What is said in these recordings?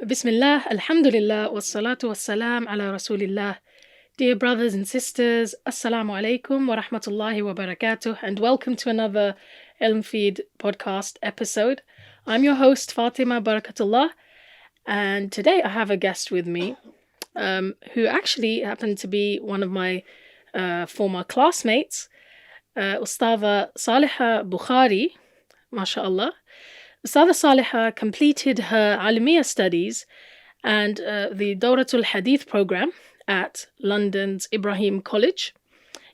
Bismillah, alhamdulillah, wassalatu wassalam ala rasulillah. Dear brothers and sisters, assalamu alaikum wa rahmatullahi wa barakatuh, and welcome to another Ilm Feed podcast episode. I'm your host, Fatima Barkatulla, and today I have a guest with me who actually happened to be one of my former classmates, Ustadha Saleha Bukhari, mashallah. Ustadha Saleha completed her Alimiyyah studies and the Dawratul Hadith program at London's Ibrahim College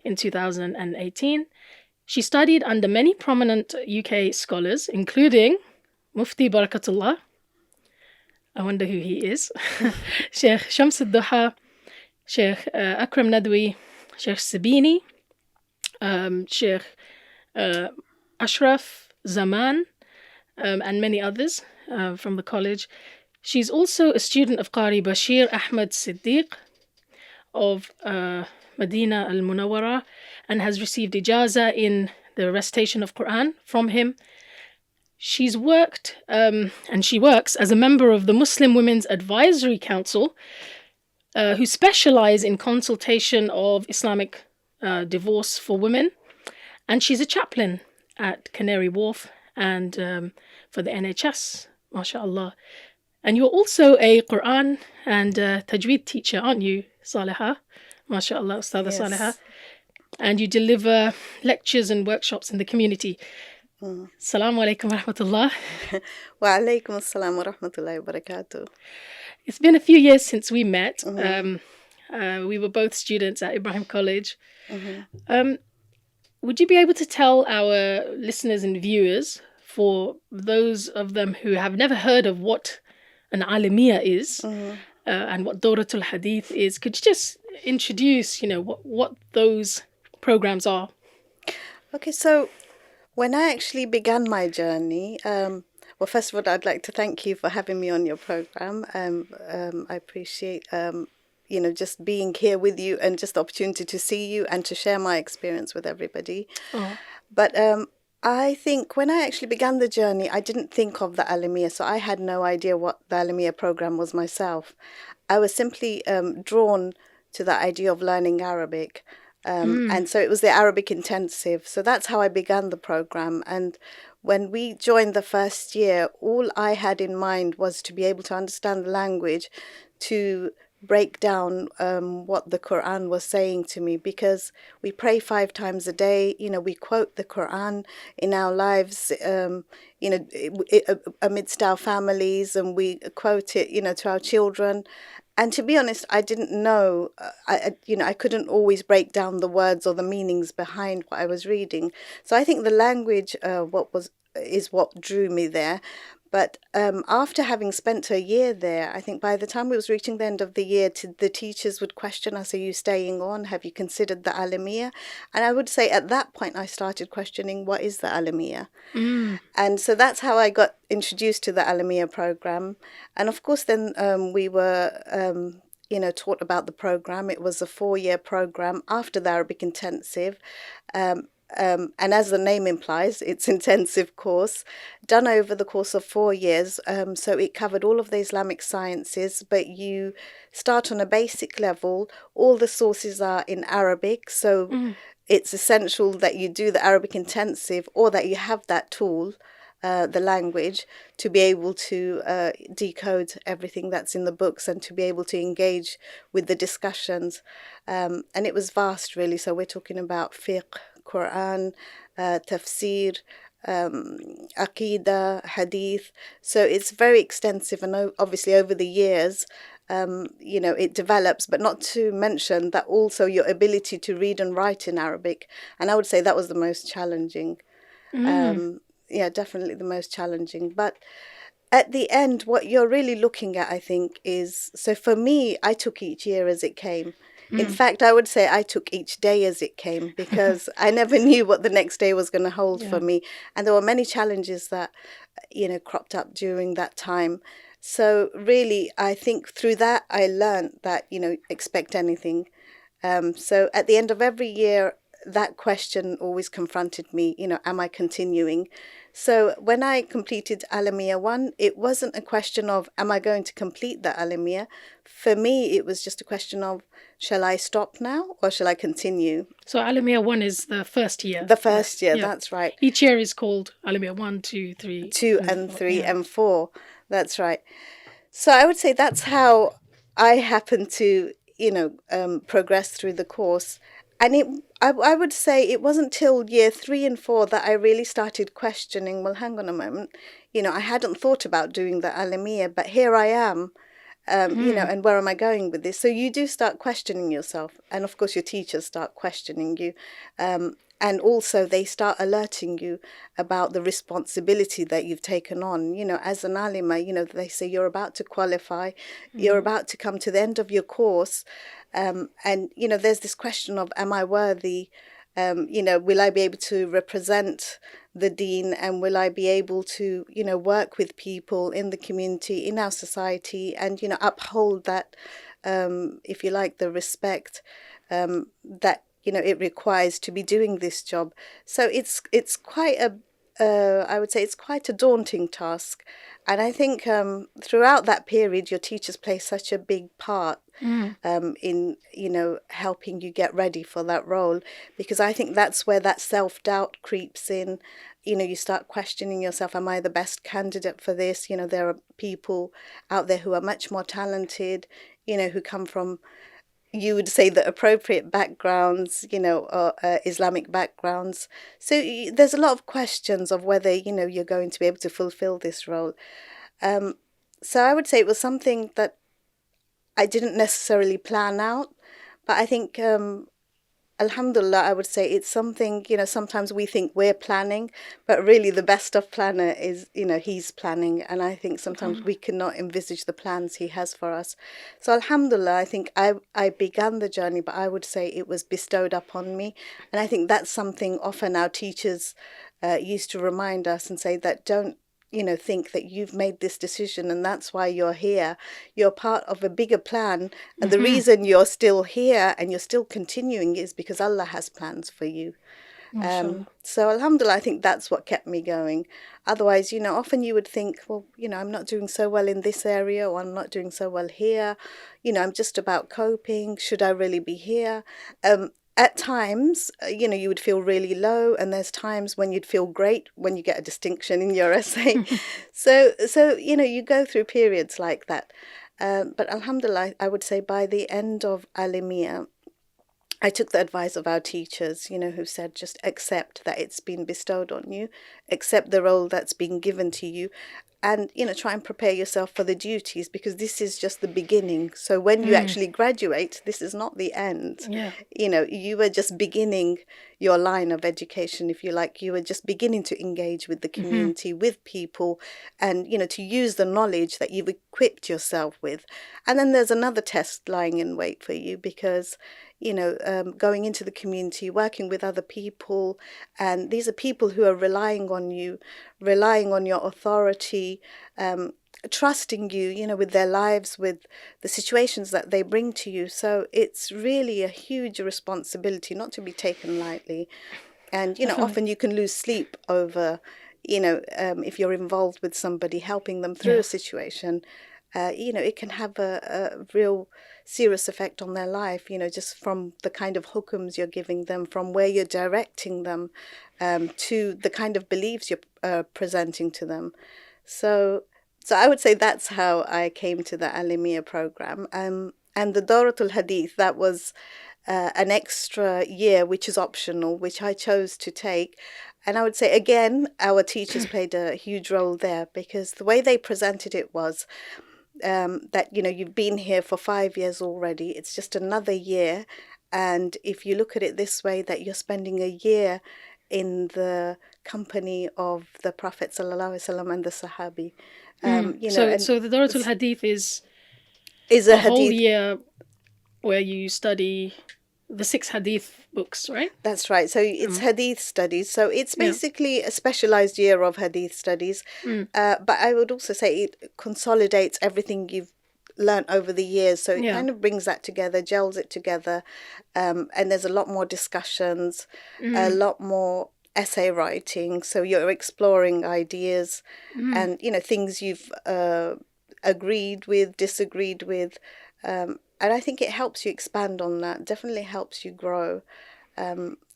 in 2018. She studied under many prominent UK scholars, including Mufti Barakatullah. I wonder who he is. Sheikh Shams al-Duha, Sheikh Akram Nadwi, Sheikh Sabini, Sheikh Ashraf Zaman, and many others from the college. She's also a student of Qari Bashir Ahmad Siddiq of Medina al-Munawwara and has received ijaza in the recitation of Qur'an from him. She's worked and she works as a member of the Muslim Women's Advisory Council, who specialize in consultation of Islamic divorce for women. And she's a chaplain at Canary Wharf and for the NHS, mashallah. And you're also a Qur'an and Tajweed teacher, aren't you, Saleha? Mashallah, Ustadha Saleha. And you deliver lectures and workshops in the community. Assalamu alaikum wa rahmatullah. Wa alaikum assalam wa rahmatullahi wa barakatuh. It's been a few years since we met. We were both students at Ibrahim College. Would you be able to tell our listeners and viewers, for those of them who have never heard of what an Alimiyyah is and what Dawratul Hadith is, could you just introduce, what those programs are? Okay, so when I actually began my journey, well, first of all, I'd like to thank you for having me on your program. I appreciate just being here with you and just the opportunity to see you and to share my experience with everybody. But I think when I actually began the journey, I didn't think of the Alimiyyah, so I had no idea what the Alimiyyah program was myself. I was simply drawn to the idea of learning Arabic. And so it was the Arabic intensive. So that's how I began the program. And when we joined the first year, all I had in mind was to be able to understand the language, to break down what the Qur'an was saying to me, because we pray 5 times a day, we quote the Qur'an in our lives, amidst our families, and we quote it, to our children. And to be honest, I didn't know, I couldn't always break down the words or the meanings behind what I was reading. So I think the language is what drew me there. But after having spent a year there, I think by the time we was reaching the end of the year, the teachers would question us, are you staying on? Have you considered the Alimiyyah? And I would say at that point, I started questioning, what is the Alimiyyah? And so that's how I got introduced to the Alimiyyah program. And of course, then we were taught about the program. It was a 4-year program after the Arabic intensive. And as the name implies, it's intensive course done over the course of 4 years. So it covered all of the Islamic sciences, but you start on a basic level. All the sources are in Arabic. So it's essential that you do the Arabic intensive, or that you have that tool, the language, to be able to decode everything that's in the books and to be able to engage with the discussions. And it was vast, really. So we're talking about fiqh, Qur'an, tafsir, aqidah, hadith. So it's very extensive, and obviously over the years, it develops, but not to mention that also your ability to read and write in Arabic. And I would say that was the most challenging. Definitely the most challenging. But at the end, what you're really looking at, I think, is, so for me, I took each year as it came. In fact, I would say I took each day as it came, because I never knew what the next day was going to hold for me. And there were many challenges that, cropped up during that time. So really, I think through that, I learned that, expect anything. So at the end of every year, that question always confronted me, am I continuing? So when I completed Alimiyyah 1, it wasn't a question of, am I going to complete the Alimiyyah? For me, it was just a question of, shall I stop now or shall I continue? So Alimiyyah 1 is the first year. The first year, that's right. Each year is called Alimiyyah 1, 2, 3. 2 and 3 and 4. That's right. So I would say that's how I happened to, progress through the course. And I would say it wasn't till year 3 and 4 that I really started questioning, well, hang on a moment, I hadn't thought about doing the Alimiyyah, but here I am, and where am I going with this? So you do start questioning yourself. And of course, your teachers start questioning you. And also they start alerting you about the responsibility that you've taken on. As an Alima, they say you're about to qualify, you're about to come to the end of your course. And, there's this question of, am I worthy? Will I be able to represent the deen, and will I be able to, work with people in the community, in our society, and, uphold that, if you like, the respect that, it requires to be doing this job. So it's quite I would say it's quite a daunting task. And I think throughout that period, your teachers play such a big part in, helping you get ready for that role, because I think that's where that self-doubt creeps in. You start questioning yourself, am I the best candidate for this? There are people out there who are much more talented, who come from, you would say, the appropriate backgrounds, or Islamic backgrounds. So there's a lot of questions of whether, you're going to be able to fulfill this role. So I would say it was something that I didn't necessarily plan out, but I think, alhamdulillah, I would say it's something, sometimes we think we're planning, but really the best of planner is, he's planning. And I think sometimes we cannot envisage the plans he has for us. So alhamdulillah, I think I began the journey, but I would say it was bestowed upon me. And I think that's something often our teachers used to remind us and say that don't, think that you've made this decision and that's why you're here. You're part of a bigger plan. And the reason you're still here and you're still continuing is because Allah has plans for you. So alhamdulillah, I think that's what kept me going. Otherwise, often you would think, well, I'm not doing so well in this area, or I'm not doing so well here. I'm just about coping. Should I really be here? At times, you would feel really low, and there's times when you'd feel great when you get a distinction in your essay. So you go through periods like that. But alhamdulillah, I would say by the end of Alimiyyah, I took the advice of our teachers, who said, just accept that it's been bestowed on you, accept the role that's been given to you, and, try and prepare yourself for the duties, because this is just the beginning. So when you actually graduate, this is not the end. Yeah. You were just beginning your line of education, if you like. You were just beginning to engage with the community, with people, and, to use the knowledge that you've equipped yourself with. And then there's another test lying in wait for you, because, going into the community, working with other people, and these are people who are relying on you, relying on your authority, trusting you, with their lives, with the situations that they bring to you. So it's really a huge responsibility, not to be taken lightly. And, often you can lose sleep over, if you're involved with somebody, helping them through a situation. It can have a real serious effect on their life, just from the kind of hukums you're giving them, from where you're directing them, to the kind of beliefs you're presenting to them. So I would say that's how I came to the Alimiyyah program. And the Dawratul Hadith, that was an extra year, which is optional, which I chose to take. And I would say, again, our teachers played a huge role there, because the way they presented it was that, you've been here for 5 years already. It's just another year. And if you look at it this way, that you're spending a year in the company of the Prophet ﷺ and the Sahabi. So the Dawratul Hadith is a whole hadith year where you study the 6 hadith books, right? That's right. So it's hadith studies. So it's basically a specialized year of hadith studies. But I would also say it consolidates everything you've learnt over the years. So it Yeah. kind of brings that together, gels it together. And there's a lot more discussions, a lot more essay writing. So you're exploring ideas and, things you've agreed with, disagreed with. And I think it helps you expand on that, definitely helps you grow.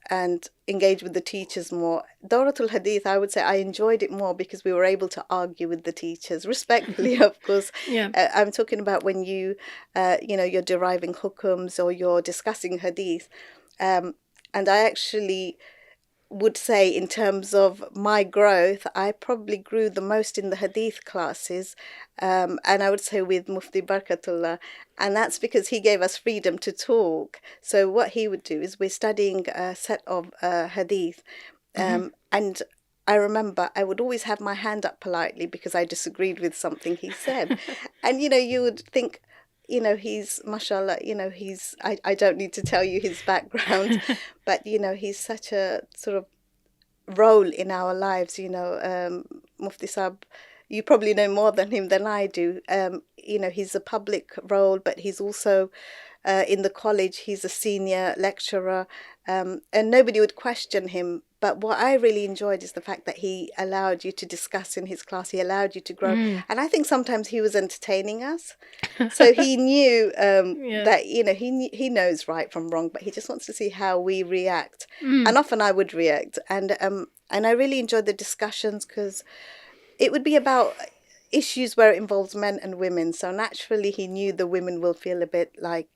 And engage with the teachers more. Dawratul Hadith, I would say I enjoyed it more because we were able to argue with the teachers, respectfully, of course. Yeah. I'm talking about when you're deriving hukums or you're discussing Hadith. And I actually would say, in terms of my growth, I probably grew the most in the Hadith classes, and I would say with Mufti Barkatullah, and that's because he gave us freedom to talk. So what he would do is we're studying a set of Hadith, and I remember I would always have my hand up politely because I disagreed with something he said, and you would think, he's, mashallah, I don't need to tell you his background, but, he's such a sort of role in our lives, Mufti Saab, you probably know more than him than I do. He's a public role, but he's also in the college, he's a senior lecturer, and nobody would question him. But what I really enjoyed is the fact that he allowed you to discuss in his class, he allowed you to grow. And I think sometimes he was entertaining us. So he knew that, he knows right from wrong, but he just wants to see how we react. And often I would react. And I really enjoyed the discussions because it would be about issues where it involves men and women. So naturally, he knew the women will feel a bit like,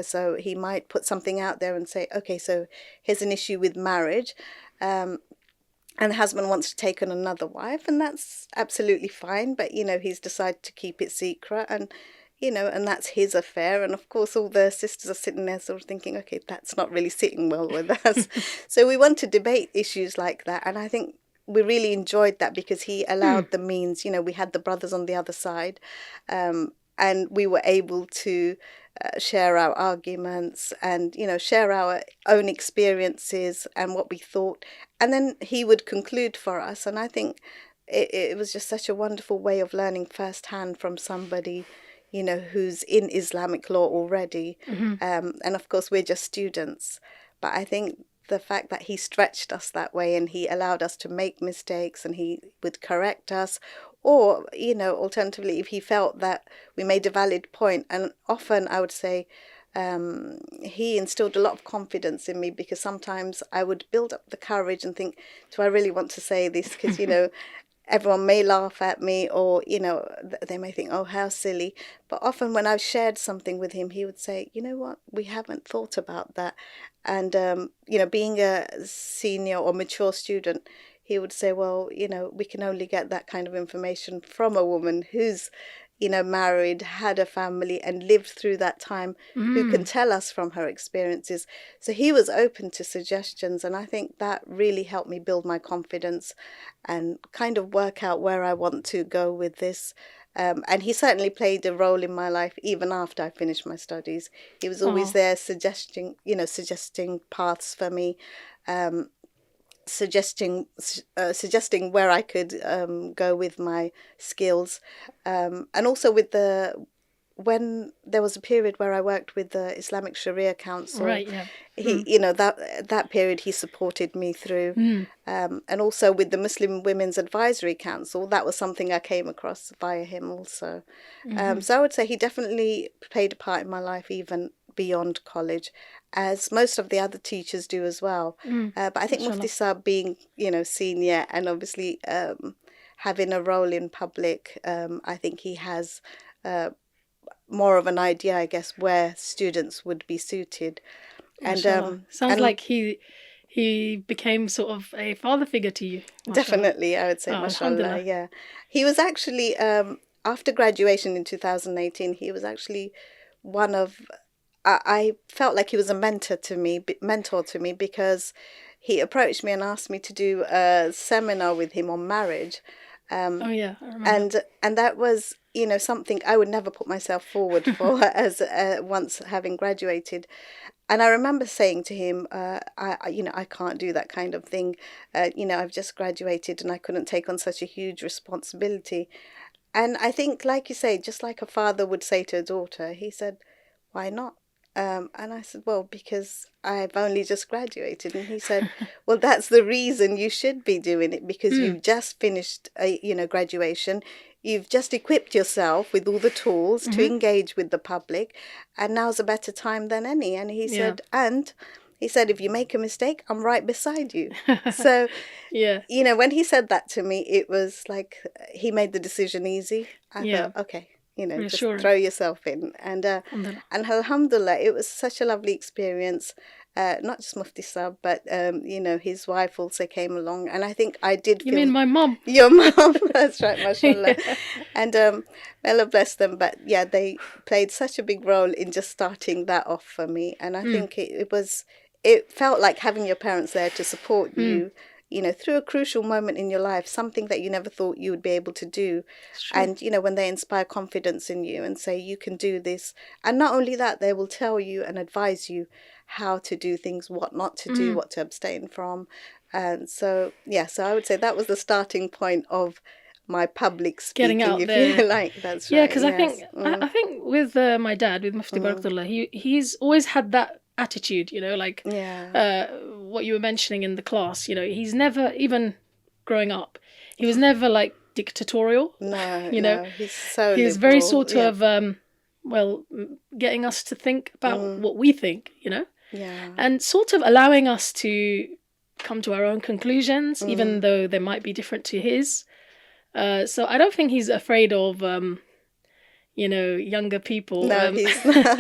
so he might put something out there and say, okay, so here's an issue with marriage. And the husband wants to take on another wife, and that's absolutely fine. But, he's decided to keep it secret, and, and that's his affair. And of course, all the sisters are sitting there sort of thinking, okay, that's not really sitting well with us. So we want to debate issues like that. And I think we really enjoyed that because he allowed the means, we had the brothers on the other side, and we were able to share our arguments and, share our own experiences and what we thought. And then he would conclude for us. And I think it was just such a wonderful way of learning firsthand from somebody, who's in Islamic law already. And of course, we're just students. But I think the fact that he stretched us that way and he allowed us to make mistakes and he would correct us, or, alternatively, if he felt that we made a valid point. And often I would say he instilled a lot of confidence in me because sometimes I would build up the courage and think, do I really want to say this? Because, everyone may laugh at me or, they may think, oh, how silly. But often when I've shared something with him, he would say, you know what, we haven't thought about that. And, being a senior or mature student, he would say, well, we can only get that kind of information from a woman who's, married, had a family and lived through that time, who can tell us from her experiences. So he was open to suggestions. And I think that really helped me build my confidence and kind of work out where I want to go with this. And he certainly played a role in my life even after I finished my studies. He was always there suggesting paths for me, suggesting where I could go with my skills, and also when there was a period where I worked with the Islamic Sharia Council. Right, yeah. He, that period he supported me through, and also with the Muslim Women's Advisory Council, that was something I came across via him also. So I would say he definitely played a part in my life even beyond college, as most of the other teachers do as well. But I think Mufti Saab being, senior and obviously having a role in public, I think he has more of an idea, I guess, where students would be suited. And sounds like he became sort of a father figure to you. Mashallah. Definitely, I would say, mashallah, yeah. He was actually, after graduation in 2018, he was actually one of, I felt like he was a mentor to me because he approached me and asked me to do a seminar with him on marriage. Oh yeah, I remember. And that was, something I would never put myself forward for as once having graduated. And I remember saying to him, I can't do that kind of thing. I've just graduated and I couldn't take on such a huge responsibility. And I think, like you say, just like a father would say to a daughter, he said, why not? And I said, well, because I've only just graduated. And he said, well, that's the reason you should be doing it, because you've just finished, graduation. You've just equipped yourself with all the tools to engage with the public. And now's a better time than any. And he said, if you make a mistake, I'm right beside you. So, when he said that to me, it was like he made the decision easy. I thought, okay. Just throw yourself in. And alhamdulillah, it was such a lovely experience. Not just Mufti Sab, but, his wife also came along. And I think I did feel... You mean my mum? Your mum, that's right, mashallah. And Allah bless them. But yeah, they played such a big role in just starting that off for me. And I think it felt like having your parents there to support you, through a crucial moment in your life, something that you never thought you would be able to do. And, when they inspire confidence in you and say, you can do this. And not only that, they will tell you and advise you how to do things, what not to do, what to abstain from. And so I would say that was the starting point of my public speaking, getting out if there. you like. That's right. Yeah, because I think with my dad, with Mufti Barkatulla, he's always had that attitude, what you were mentioning in the class, he's never, even growing up, he was never like dictatorial. No, he's so he was very sort of getting us to think about what we think, and sort of allowing us to come to our own conclusions, even though they might be different to his. So I don't think he's afraid of younger people he's not.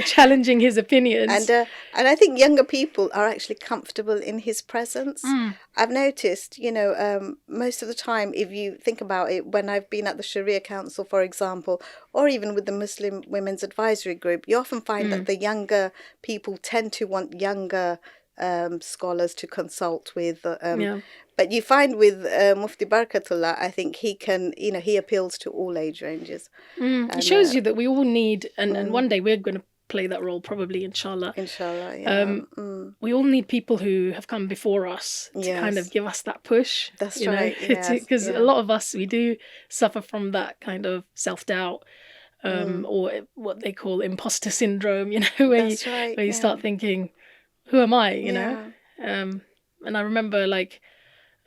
challenging his opinions. And I think younger people are actually comfortable in his presence. I've noticed, most of the time, if you think about it, when I've been at the Sharia Council, for example, or even with the Muslim Women's Advisory Group, you often find that the younger people tend to want younger scholars to consult with. But you find with Mufti Barkatullah, I think he can, he appeals to all age ranges. It shows you that we all need, and one day we're going to play that role, probably, inshallah. Inshallah, yeah. We all need people who have come before us to kind of give us that push. That's right. Because a lot of us, we do suffer from that kind of self-doubt, or what they call imposter syndrome, where you start thinking, who am I, know? And I remember,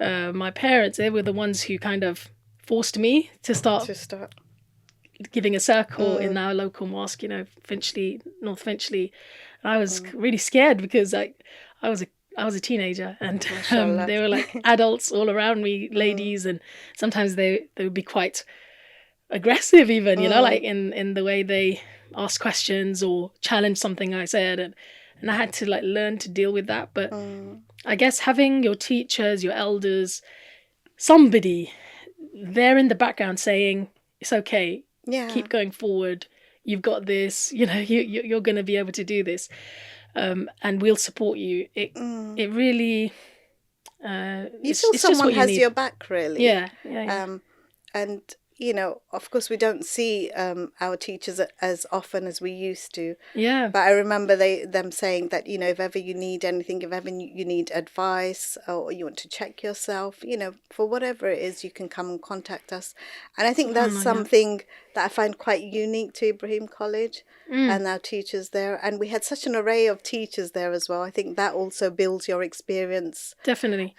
my parents, they were the ones who kind of forced me to start giving a circle in our local mosque, Finchley, North Finchley. And I was really scared because I was a teenager, and they were like adults all around me, ladies, and sometimes they would be quite aggressive even, in the way they asked questions or challenged something I said, and I had to learn to deal with that. But I guess having your teachers, your elders, somebody there in the background saying, it's okay, keep going forward, you've got this, you're going to be able to do this, and we'll support you. It really... you feel someone has your back, really. Yeah. And... of course, we don't see our teachers as often as we used to. Yeah. But I remember them saying that, if ever you need anything, if ever you need advice or you want to check yourself, for whatever it is, you can come and contact us. And I think that's something that I find quite unique to Ibrahim College and our teachers there. And we had such an array of teachers there as well. I think that also builds your experience. Definitely.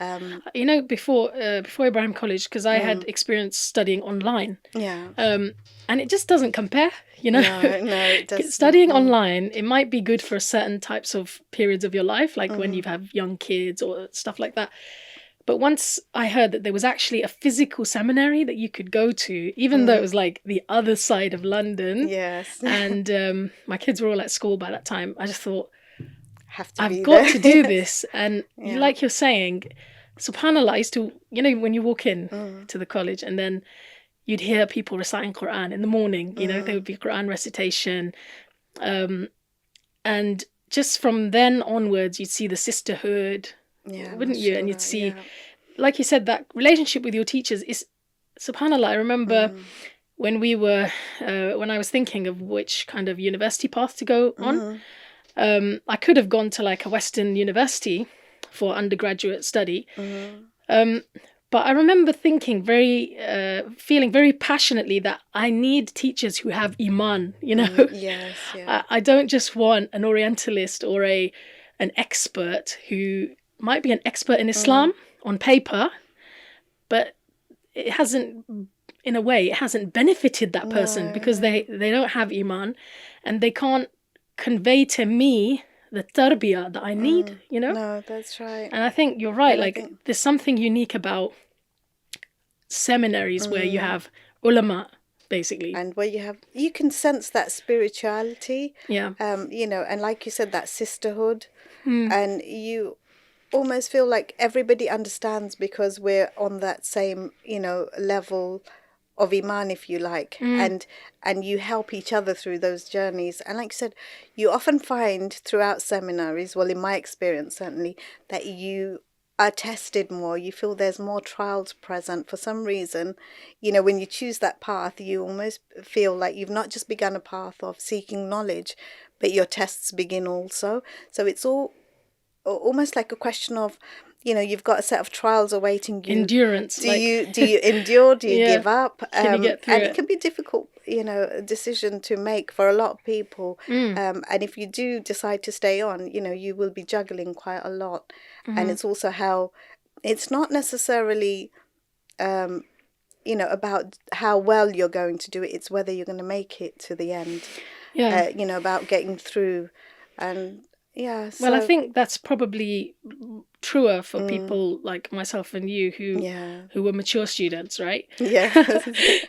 Before Ibrahim College, because I had experience studying online. Yeah. And it just doesn't compare, No, it doesn't. Studying online, it might be good for certain types of periods of your life, like when you have young kids or stuff like that. But once I heard that there was actually a physical seminary that you could go to, even though it was the other side of London. Yes. And my kids were all at school by that time. I just thought, I've got to do this. And like you're saying, subhanAllah, I used to, when you walk in to the college and then you'd hear people reciting Qur'an in the morning, there would be Qur'an recitation. And just from then onwards, you'd see the sisterhood, wouldn't you? And you'd see, like you said, that relationship with your teachers is, subhanAllah, I remember when I was thinking of which kind of university path to go on, I could have gone to a Western university for undergraduate study. But I remember thinking feeling very passionately that I need teachers who have iman, you know. Yes, yeah. I don't just want an Orientalist or an expert who might be an expert in Islam on paper, but it hasn't, in a way, it hasn't benefited that person because they don't have iman, and they can't convey to me the tarbiyah that I need, you know. No, that's right. And I think you're right. And I Like, think- there's something unique about seminaries where you have ulama, basically. And where you can sense that spirituality, Yeah. you know, and like you said, that sisterhood, and you almost feel like everybody understands because we're on that same, you know, level of iman, if you like, and you help each other through those journeys. And like you said, you often find throughout seminaries, well, in my experience certainly, that you are tested more. You feel there's more trials present for some reason. You know, when you choose that path, you almost feel like you've not just begun a path of seeking knowledge, but your tests begin also. So it's all almost like a question of, you know, you've got a set of trials awaiting you. Endurance. Do you endure? Do you give up? Can you get through and it? It can be difficult, you know, a decision to make for a lot of people. And if you do decide to stay on, you know, you will be juggling quite a lot. And it's also how it's not necessarily, you know, about how well you're going to do it. It's whether you're going to make it to the end. Yeah. You know, about getting through. And yeah. Well, I think that's probably truer for people like myself and you who were mature students, right? Yeah.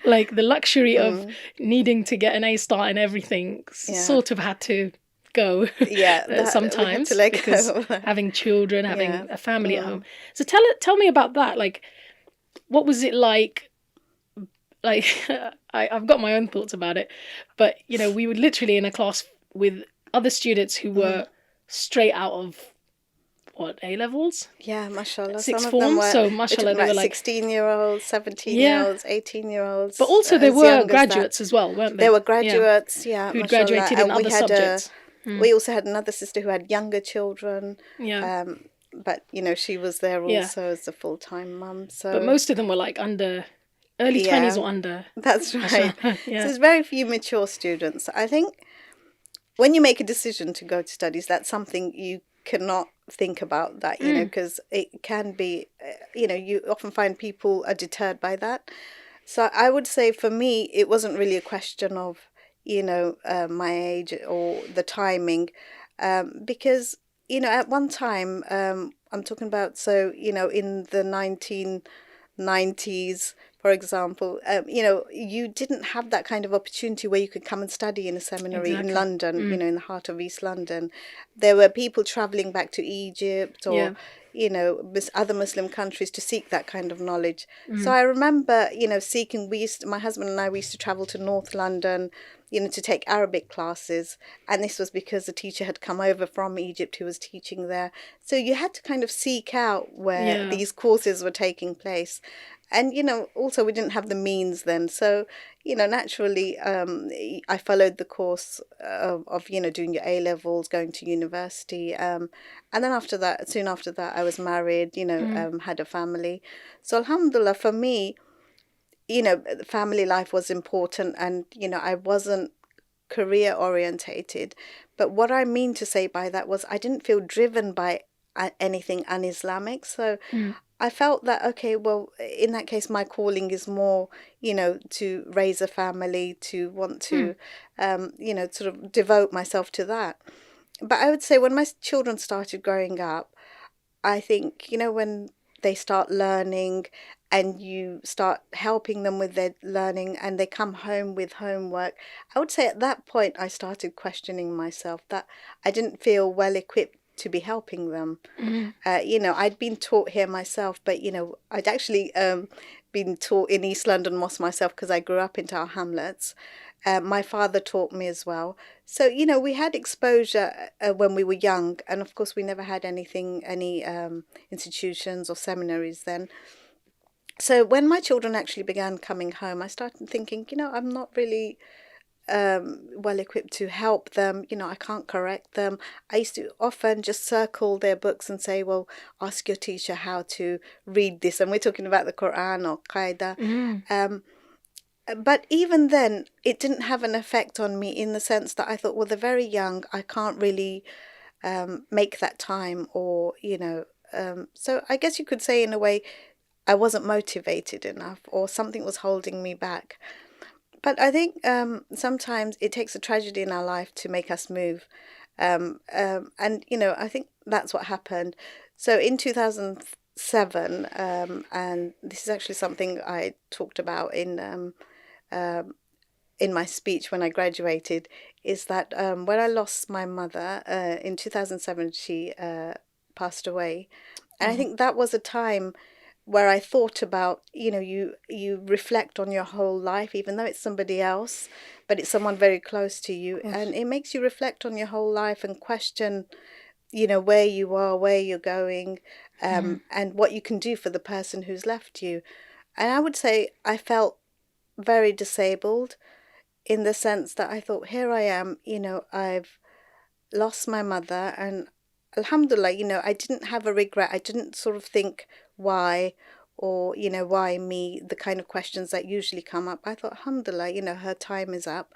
Like the luxury of needing to get an A star in everything sort of had to go. Yeah, sometimes because having children, having a family at home. So tell me about that. Like, what was it like? Like, I've got my own thoughts about it, but you know, we were literally in a class with other students who were straight out of what, A levels? Yeah, mashallah. Sixth Some form, of them were, so mashallah, they were like 16-year-olds, 17-year-olds, 18-year-olds. But also they were graduates as well, weren't they? They were graduates, yeah, who'd mashallah. graduated in other subjects. We also had another sister who had younger children. Yeah. But you know, she was there also as a full-time mum. So but most of them were like under early 20s or under. That's right. So there's very few mature students. I think when you make a decision to go to studies, that's something you cannot think about that, you know, because it can be, you know, you often find people are deterred by that. So I would say for me, it wasn't really a question of, you know, my age or the timing, because, you know, at one time, I'm talking about, so, you know, in the 1990s, for example, you know, you didn't have that kind of opportunity where you could come and study in a seminary in London, you know, in the heart of East London. There were people travelling back to Egypt or, you know, other Muslim countries to seek that kind of knowledge. So I remember, you know, my husband and I, we used to travel to North London, you know, to take Arabic classes. And this was because a teacher had come over from Egypt who was teaching there. So you had to kind of seek out where these courses were taking place. And, you know, also we didn't have the means then. So, you know, naturally, I followed the course of, you know, doing your A-levels, going to university. And then soon after that, I was married, you know, had a family. So alhamdulillah, for me, you know, family life was important and, you know, I wasn't career orientated. But what I mean to say by that was I didn't feel driven by anything un-Islamic. So I felt that, okay, well, in that case, my calling is more, you know, to raise a family, to want to, you know, sort of devote myself to that. But I would say when my children started growing up, I think, you know, when they start learning and you start helping them with their learning and they come home with homework, I would say at that point I started questioning myself that I didn't feel well equipped to be helping them. You know, I'd been taught here myself, but, you know, I'd actually been taught in East London Mosque myself because I grew up in Tower Hamlets. My father taught me as well. So, you know, we had exposure when we were young. And of course, we never had any institutions or seminaries then. So when my children actually began coming home, I started thinking, you know, I'm not really well equipped to help them. I can't correct them. I used to often just circle their books and say, well, ask your teacher how to read this. And we're talking about the Qur'an or Qaida. But even then, it didn't have an effect on me, in the sense that I thought, well, they're very young. I can't really make that time, or, so I guess you could say, in a way, I wasn't motivated enough, or something was holding me back. But I think sometimes it takes a tragedy in our life to make us move. And, I think that's what happened. So in 2007, and this is actually something I talked about in my speech when I graduated, is that when I lost my mother in 2007, she passed away. And I think that was a time where I thought about, you reflect on your whole life, even though it's somebody else, but it's someone very close to you. And it makes you reflect on your whole life and question, where you are, where you're going, and what you can do for the person who's left you. And I would say I felt very disabled, in the sense that I thought, here I am, I've lost my mother, and alhamdulillah, I didn't have a regret. I didn't sort of think why, or, why me, the kind of questions that usually come up. I thought, alhamdulillah, her time is up,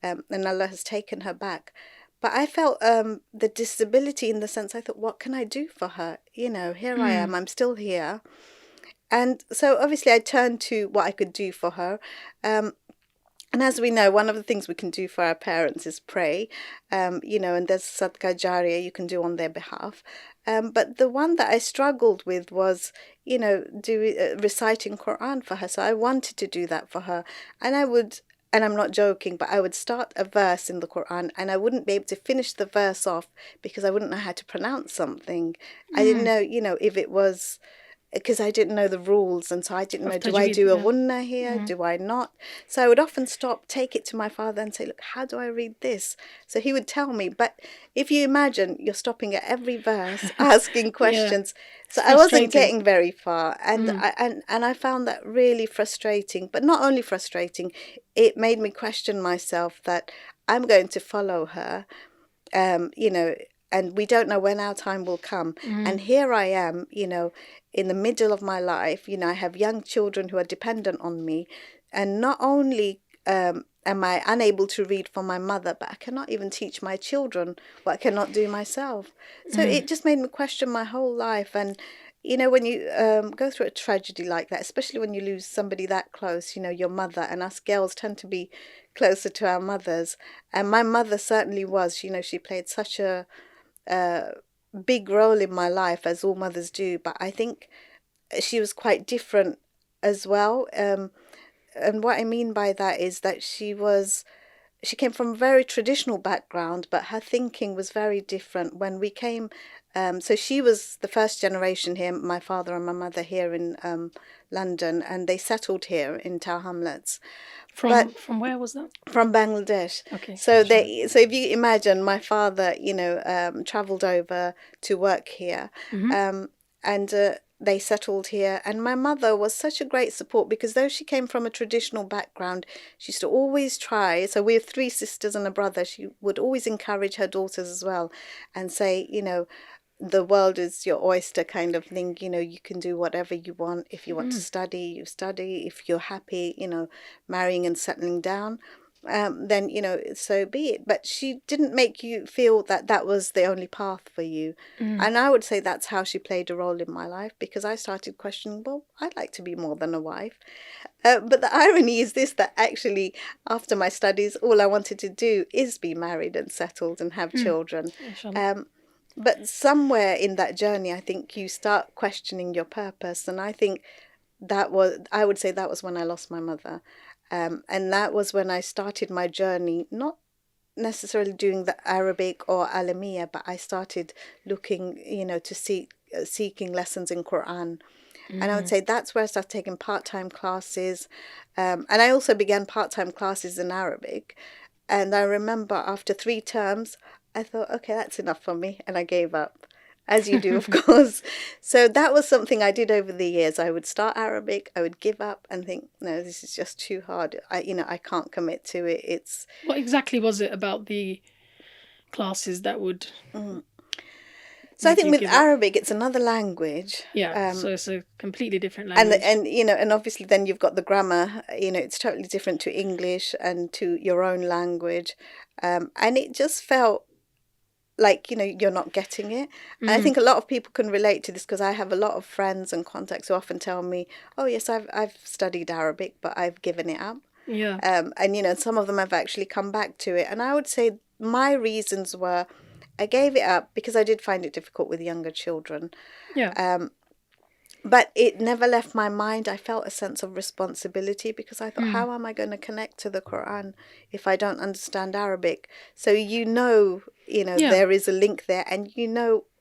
and Allah has taken her back. But I felt the disability, in the sense, I thought, what can I do for her? Here I am, I'm still here. And so obviously I turned to what I could do for her. And as we know, one of the things we can do for our parents is pray, and there's sadaqah jariyah you can do on their behalf. But the one that I struggled with was, reciting Qur'an for her. So I wanted to do that for her. And I'm not joking, but I would start a verse in the Qur'an, and I wouldn't be able to finish the verse off because I wouldn't know how to pronounce something. I didn't know, if it was... because I didn't know the rules, and so I didn't know, do I do a gunna here? Do I not? So I would often stop, take it to my father and say, look, how do I read this? So he would tell me. But if you imagine, you're stopping at every verse, asking questions. So I wasn't getting very far. And I found that really frustrating. But not only frustrating, it made me question myself, that I'm going to follow her, and we don't know when our time will come. And here I am, in the middle of my life. I have young children who are dependent on me. And not only am I unable to read for my mother, but I cannot even teach my children what I cannot do myself. So it just made me question my whole life. And, when you go through a tragedy like that, especially when you lose somebody that close, your mother, and us girls tend to be closer to our mothers. And my mother certainly was, she played such a big role in my life, as all mothers do, but I think she was quite different as well. And what I mean by that is that she came from a very traditional background, but her thinking was very different. When we came, so she was the first generation here, my father and my mother here in London, and they settled here in Tower Hamlets. From where was that? From Bangladesh. Okay. So so if you imagine, my father, travelled over to work here, and they settled here. And my mother was such a great support, because though she came from a traditional background, she used to always try. So we have 3 sisters and a brother. She would always encourage her daughters as well, and say, the world is your oyster, kind of thing. You can do whatever you want. If you want to study, you study. If you're happy, marrying and settling down, then, so be it. But she didn't make you feel that that was the only path for you. And I would say that's how she played a role in my life, because I started questioning, well, I'd like to be more than a wife. But the irony is this, that actually after my studies, all I wanted to do is be married and settled and have children. But somewhere in that journey, I think you start questioning your purpose. And I think I would say that was when I lost my mother. And that was when I started my journey, not necessarily doing the Arabic or Alimiyyah, but I started looking, seeking lessons in Qur'an. And I would say that's where I started taking part-time classes. And I also began part-time classes in Arabic. And I remember after 3 terms, I thought, okay, that's enough for me. And I gave up. as you do, of course. So that was something I did over the years. I would start Arabic, I would give up and think, no, this is just too hard. I can't commit to it. It's What exactly was it about the classes that would So I make think you with give up? Arabic, it's another language. Yeah, so it's a completely different And language. and obviously then you've got the grammar. It's totally different to English and to your own language, and it just felt like you're not getting it. And I think a lot of people can relate to this, because I have a lot of friends and contacts who often tell me, "Oh yes, I've studied Arabic, but I've given it up." Yeah. And some of them have actually come back to it, and I would say my reasons were, I gave it up because I did find it difficult with younger children. Yeah. But it never left my mind. I felt a sense of responsibility, because I thought, how am I going to connect to the Qur'an if I don't understand Arabic? So there is a link there, and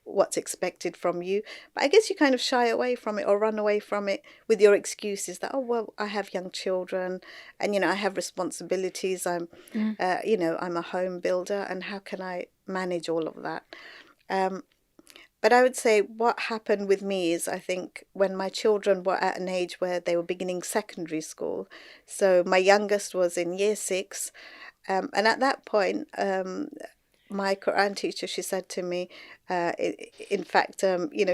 what's expected from you. But I guess you kind of shy away from it or run away from it with your excuses that, oh, well, I have young children and, I have responsibilities. I'm a home builder, and how can I manage all of that? But I would say what happened with me is, I think, when my children were at an age where they were beginning secondary school. So my youngest was in year 6. And at that point, my Quran teacher, she said to me, in fact,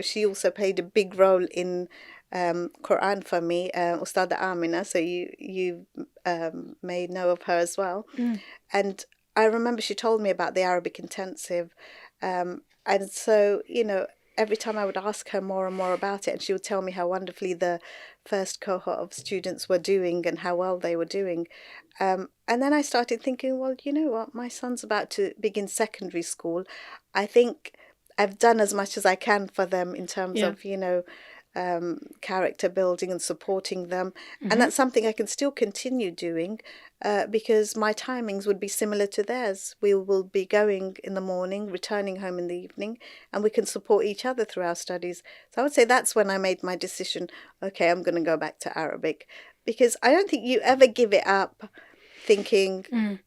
she also played a big role in Quran for me, Ustadha Amina. So you may know of her as well. And I remember she told me about the Arabic intensive. And so, every time I would ask her more and more about it, and she would tell me how wonderfully the first cohort of students were doing and how well they were doing. And then I started thinking, well, you know what? My son's about to begin secondary school. I think I've done as much as I can for them in terms of, character building and supporting them. And that's something I can still continue doing, because my timings would be similar to theirs. We will be going in the morning, returning home in the evening, and we can support each other through our studies. So I would say that's when I made my decision, okay, I'm going to go back to Arabic, because I don't think you ever give it up thinking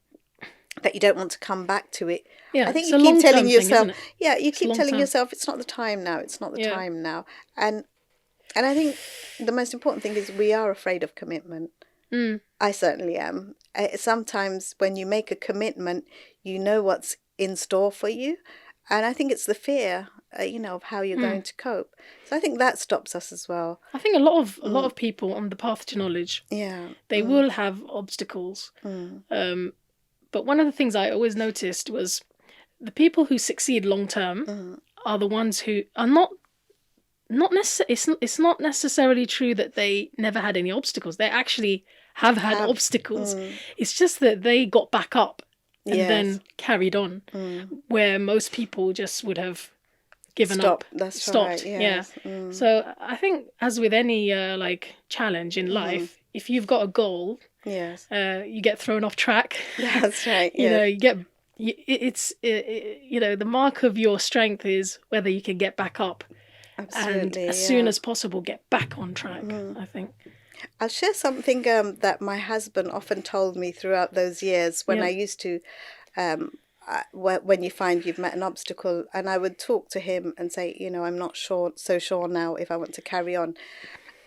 that you don't want to come back to it. Yeah, I think it's you a keep long-term telling thing, yourself, isn't it? you It's keep telling long-term. yourself, it's not the time now, it's not the time now. And I think the most important thing is we are afraid of commitment. I certainly am. Sometimes when you make a commitment, you know what's in store for you. And I think it's the fear, of how you're going to cope. So I think that stops us as well. I think a lot of people on the path to knowledge, they will have obstacles. But one of the things I always noticed was the people who succeed long term are the ones who are not it's not necessarily true that they never had any obstacles. They actually have had obstacles. It's just that they got back up and then carried on, where most people just would have given up. That's stopped. right. Yes. So I think, as with any challenge in life, if you've got a goal, you get thrown off track. That's right. The mark of your strength is whether you can get back up. Absolutely, and as soon as possible get back on track, I think. I'll share something that my husband often told me throughout those years when I used to, when you find you've met an obstacle, and I would talk to him and say, I'm not so sure now if I want to carry on.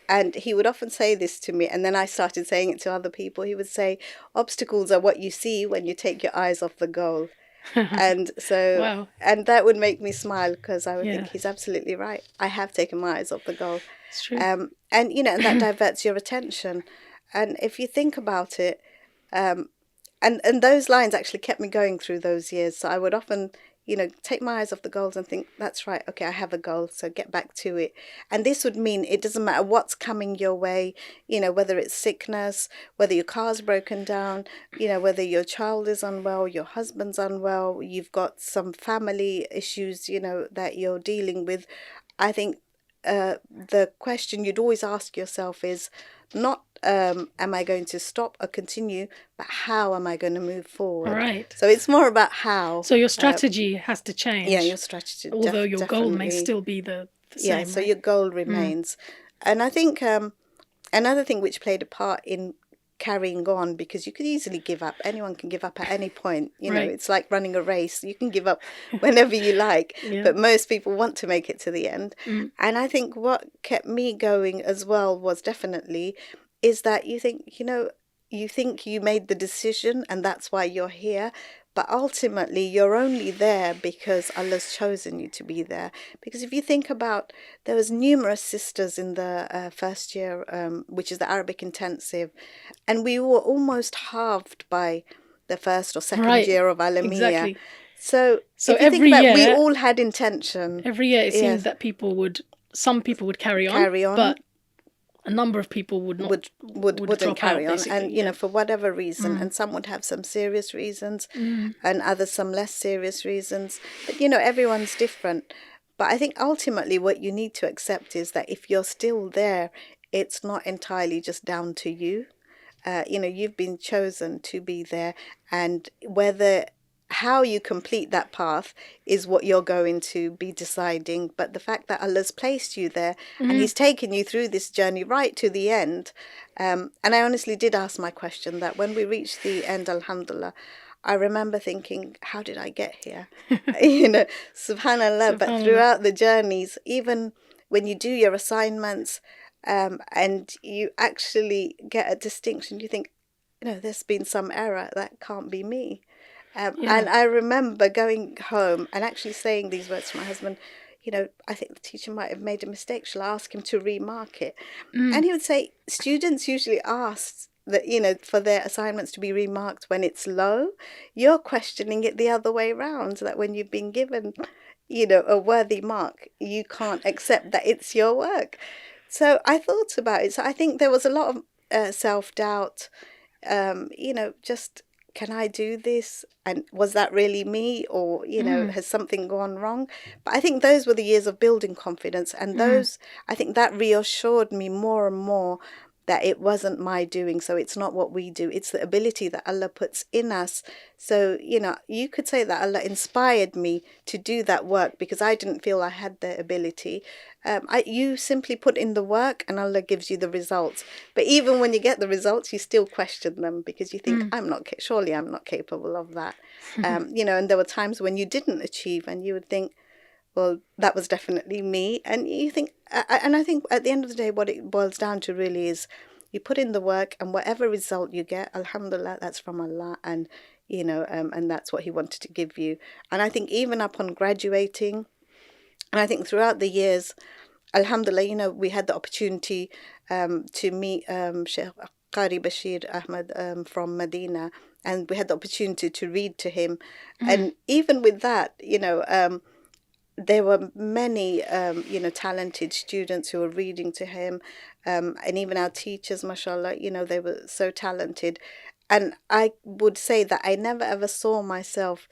And he would often say this to me, and then I started saying it to other people. He would say, obstacles are what you see when you take your eyes off the goal. And so, wow. And that would make me smile, because I would think he's absolutely right. I have taken my eyes off the goal. It's true. And that diverts your attention. And if you think about it, and those lines actually kept me going through those years. So I would often, take my eyes off the goals and think, that's right, okay, I have a goal, so get back to it. And this would mean it doesn't matter what's coming your way, whether it's sickness, whether your car's broken down, whether your child is unwell, your husband's unwell, you've got some family issues, that you're dealing with. I think the question you'd always ask yourself is not am I going to stop or continue, but how am I going to move forward? Right. So it's more about how. So your strategy has to change. Yeah, your strategy. Although your goal may still be the same. Yeah, so your goal remains. And I think another thing which played a part in carrying on, because you could easily give up. Anyone can give up at any point. You know, Right. it's like running a race. You can give up whenever you like, Yeah. but most people want to make it to the end. Mm. And I think what kept me going as well was definitely is that you think, you think you made the decision and that's why you're here. But ultimately, you're only there because Allah's chosen you to be there. Because if you think about, there was numerous sisters in the first year, which is the Arabic intensive, and we were almost halved by the first or second Right. year of Alimiyyah. Exactly. So So if you think every about it, we year- all had intention. Every year it Yes. seemed that some people would carry on, but a number of people would not wouldn't drop carry out, on, basically. and for whatever reason, and some would have some serious reasons, and others some less serious reasons. But everyone's different. But I think ultimately what you need to accept is that if you're still there, it's not entirely just down to you. You've been chosen to be there, and how you complete that path is what you're going to be deciding. But the fact that Allah's placed you there and He's taken you through this journey right to the end. And I honestly did ask my question that when we reached the end, alhamdulillah, I remember thinking, how did I get here? Subhanallah. But throughout the journeys, even when you do your assignments, and you actually get a distinction, you think, there's been some error, that can't be me. And I remember going home and actually saying these words to my husband. I think the teacher might have made a mistake. Shall I ask him to remark it? And he would say, students usually ask that, for their assignments to be remarked when it's low. You're questioning it the other way around, that when you've been given, a worthy mark, you can't accept that it's your work. So I thought about it. So I think there was a lot of self-doubt, just, can I do this? And was that really me? Or, has something gone wrong? But I think those were the years of building confidence. And I think that reassured me more and more that it wasn't my doing. So it's not what we do. It's the ability that Allah puts in us. So, you could say that Allah inspired me to do that work because I didn't feel I had the ability. You simply put in the work and Allah gives you the results. But even when you get the results, you still question them because you think, surely I'm not capable of that. And there were times when you didn't achieve and you would think, well, that was definitely me. And you think, and I think at the end of the day, what it boils down to really is you put in the work and whatever result you get, alhamdulillah, that's from Allah. And, and that's what He wanted to give you. And I think even upon graduating, and I think throughout the years, alhamdulillah, we had the opportunity to meet Sheikh Qari Bashir Ahmed from Medina, and we had the opportunity to read to him. And even with that, there were many, talented students who were reading to him, and even our teachers, mashallah, they were so talented. And I would say that I never ever saw myself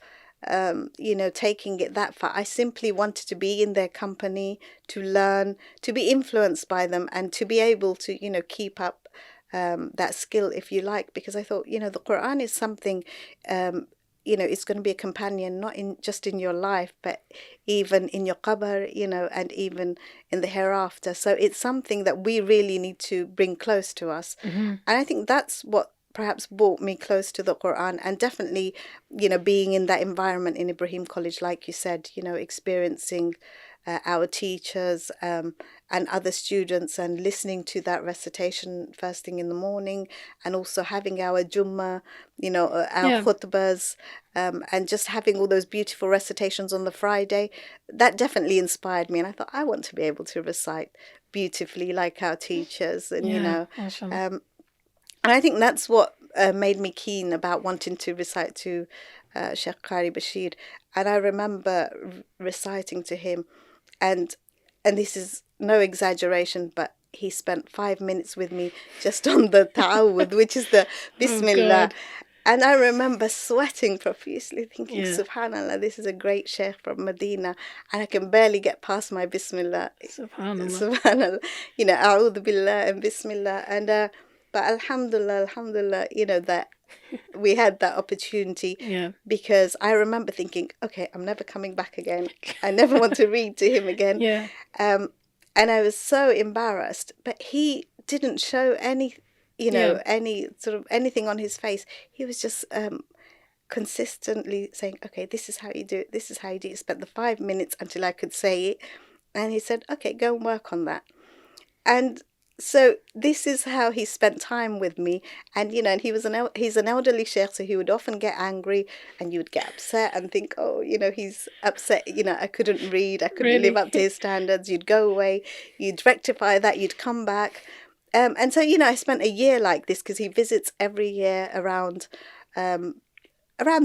taking it that far. I simply wanted to be in their company, to learn, to be influenced by them, and to be able to, keep up that skill, if you like, because I thought, the Qur'an is something, it's going to be a companion, not just in your life, but even in your qabr, and even in the hereafter. So it's something that we really need to bring close to us. And I think that's what perhaps brought me close to the Qur'an, and definitely, being in that environment in Ibrahim College, like you said, experiencing our teachers and other students, and listening to that recitation first thing in the morning, and also having our Jummah, our khutbahs, and just having all those beautiful recitations on the Friday, that definitely inspired me. And I thought, I want to be able to recite beautifully like our teachers, and and I think that's what made me keen about wanting to recite to Sheikh Qari Bashir. And I remember reciting to him, and this is no exaggeration, but he spent 5 minutes with me just on the ta'awudh, which is the Bismillah. And I remember sweating profusely, thinking, Subhanallah, this is a great Sheikh from Medina, and I can barely get past my Bismillah. Subhanallah. A'udhu Billah and Bismillah. And but alhamdulillah, that we had that opportunity, because I remember thinking, okay, I'm never coming back again. I never want to read to him again. And I was so embarrassed, but he didn't show any Yeah. any sort of anything on his face. He was just consistently saying, okay, this is how you do it, this is how you do it. Spent the 5 minutes until I could say it. And he said, okay, go and work on that. And so this is how he spent time with me. And, and he's an elderly sheikh, so he would often get angry and you would get upset and think, oh, he's upset, I couldn't read, I couldn't live up to Really? his standards. You'd go away, you'd rectify that, you'd come back. And so, I spent a year like this because he visits every year around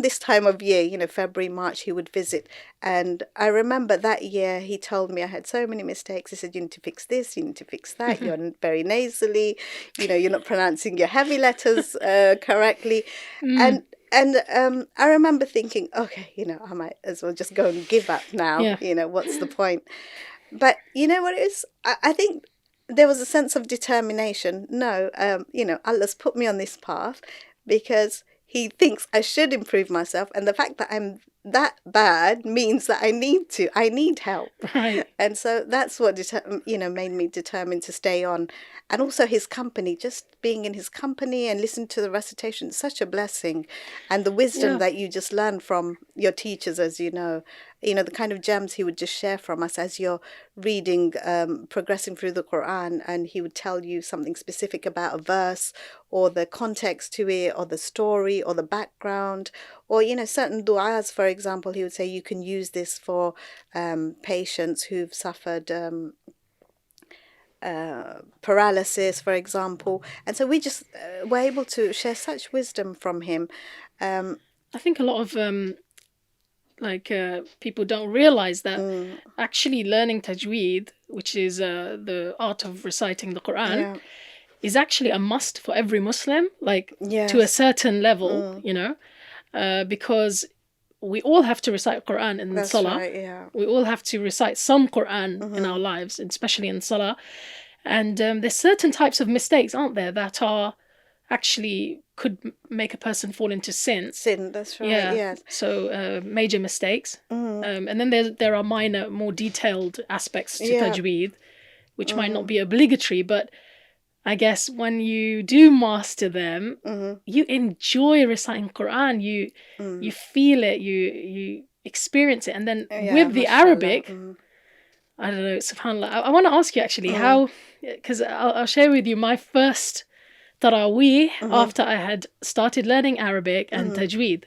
this time of year, February, March, he would visit. And I remember that year he told me I had so many mistakes. He said, you need to fix this, you need to fix that. You're very nasally, you're not pronouncing your heavy letters correctly. And I remember thinking, okay, I might as well just go and give up now. Yeah. What's the point? But you know what it is? I think there was a sense of determination. No, Allah's put me on this path because he thinks I should improve myself. And the fact that I'm that bad means that I need help. Right. And so that's what, made me determined to stay on. And also his company, just being in his company and listening to the recitation, such a blessing. And the wisdom that you just learn from your teachers, as the kind of gems he would just share from us as you're reading, progressing through the Qur'an, and he would tell you something specific about a verse or the context to it or the story or the background or, certain du'as, for example. He would say you can use this for patients who've suffered paralysis, for example. And so we just were able to share such wisdom from him. I think a lot of people don't realize that actually learning tajweed, which is the art of reciting the Qur'an, is actually a must for every Muslim, to a certain level, because we all have to recite Qur'an in That's Salah. right, yeah. We all have to recite some Qur'an in our lives, especially in Salah. And there's certain types of mistakes, aren't there, that are actually could make a person fall into sin. Sin, that's right, yes. So major mistakes. And then there are minor, more detailed aspects to tajweed, which might not be obligatory, but I guess when you do master them, you enjoy reciting Qur'an, you feel it, you experience it. And then with the Arabic, I don't know, subhanAllah, I want to ask you actually how, because I'll share with you my first Taraweeh after I had started learning Arabic and tajweed.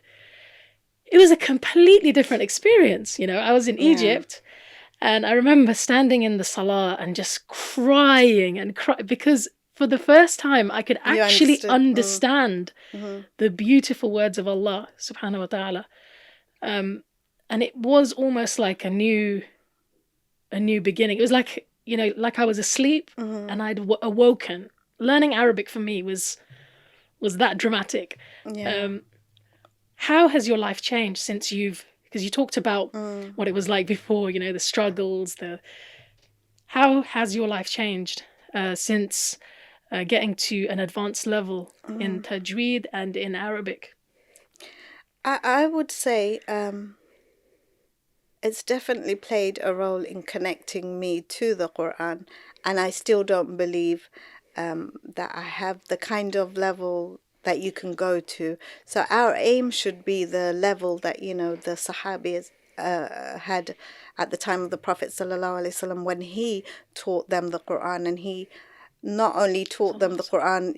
It was a completely different experience. I was in Egypt and I remember standing in the Salah and just crying and because for the first time I could actually understand the beautiful words of Allah subhanahu wa ta'ala. And it was almost like a new beginning. It was like, like I was asleep and I'd awoken. Learning Arabic for me was that dramatic. How has your life changed since because you talked about what it was like before, the struggles, how has your life changed since getting to an advanced level in tajweed and in Arabic? I would say it's definitely played a role in connecting me to the Qur'an, and I still don't believe that I have the kind of level that you can go to. So our aim should be the level that, the Sahabis had at the time of the Prophet ﷺ when he taught them the Qur'an, and he not only taught them the Qur'an,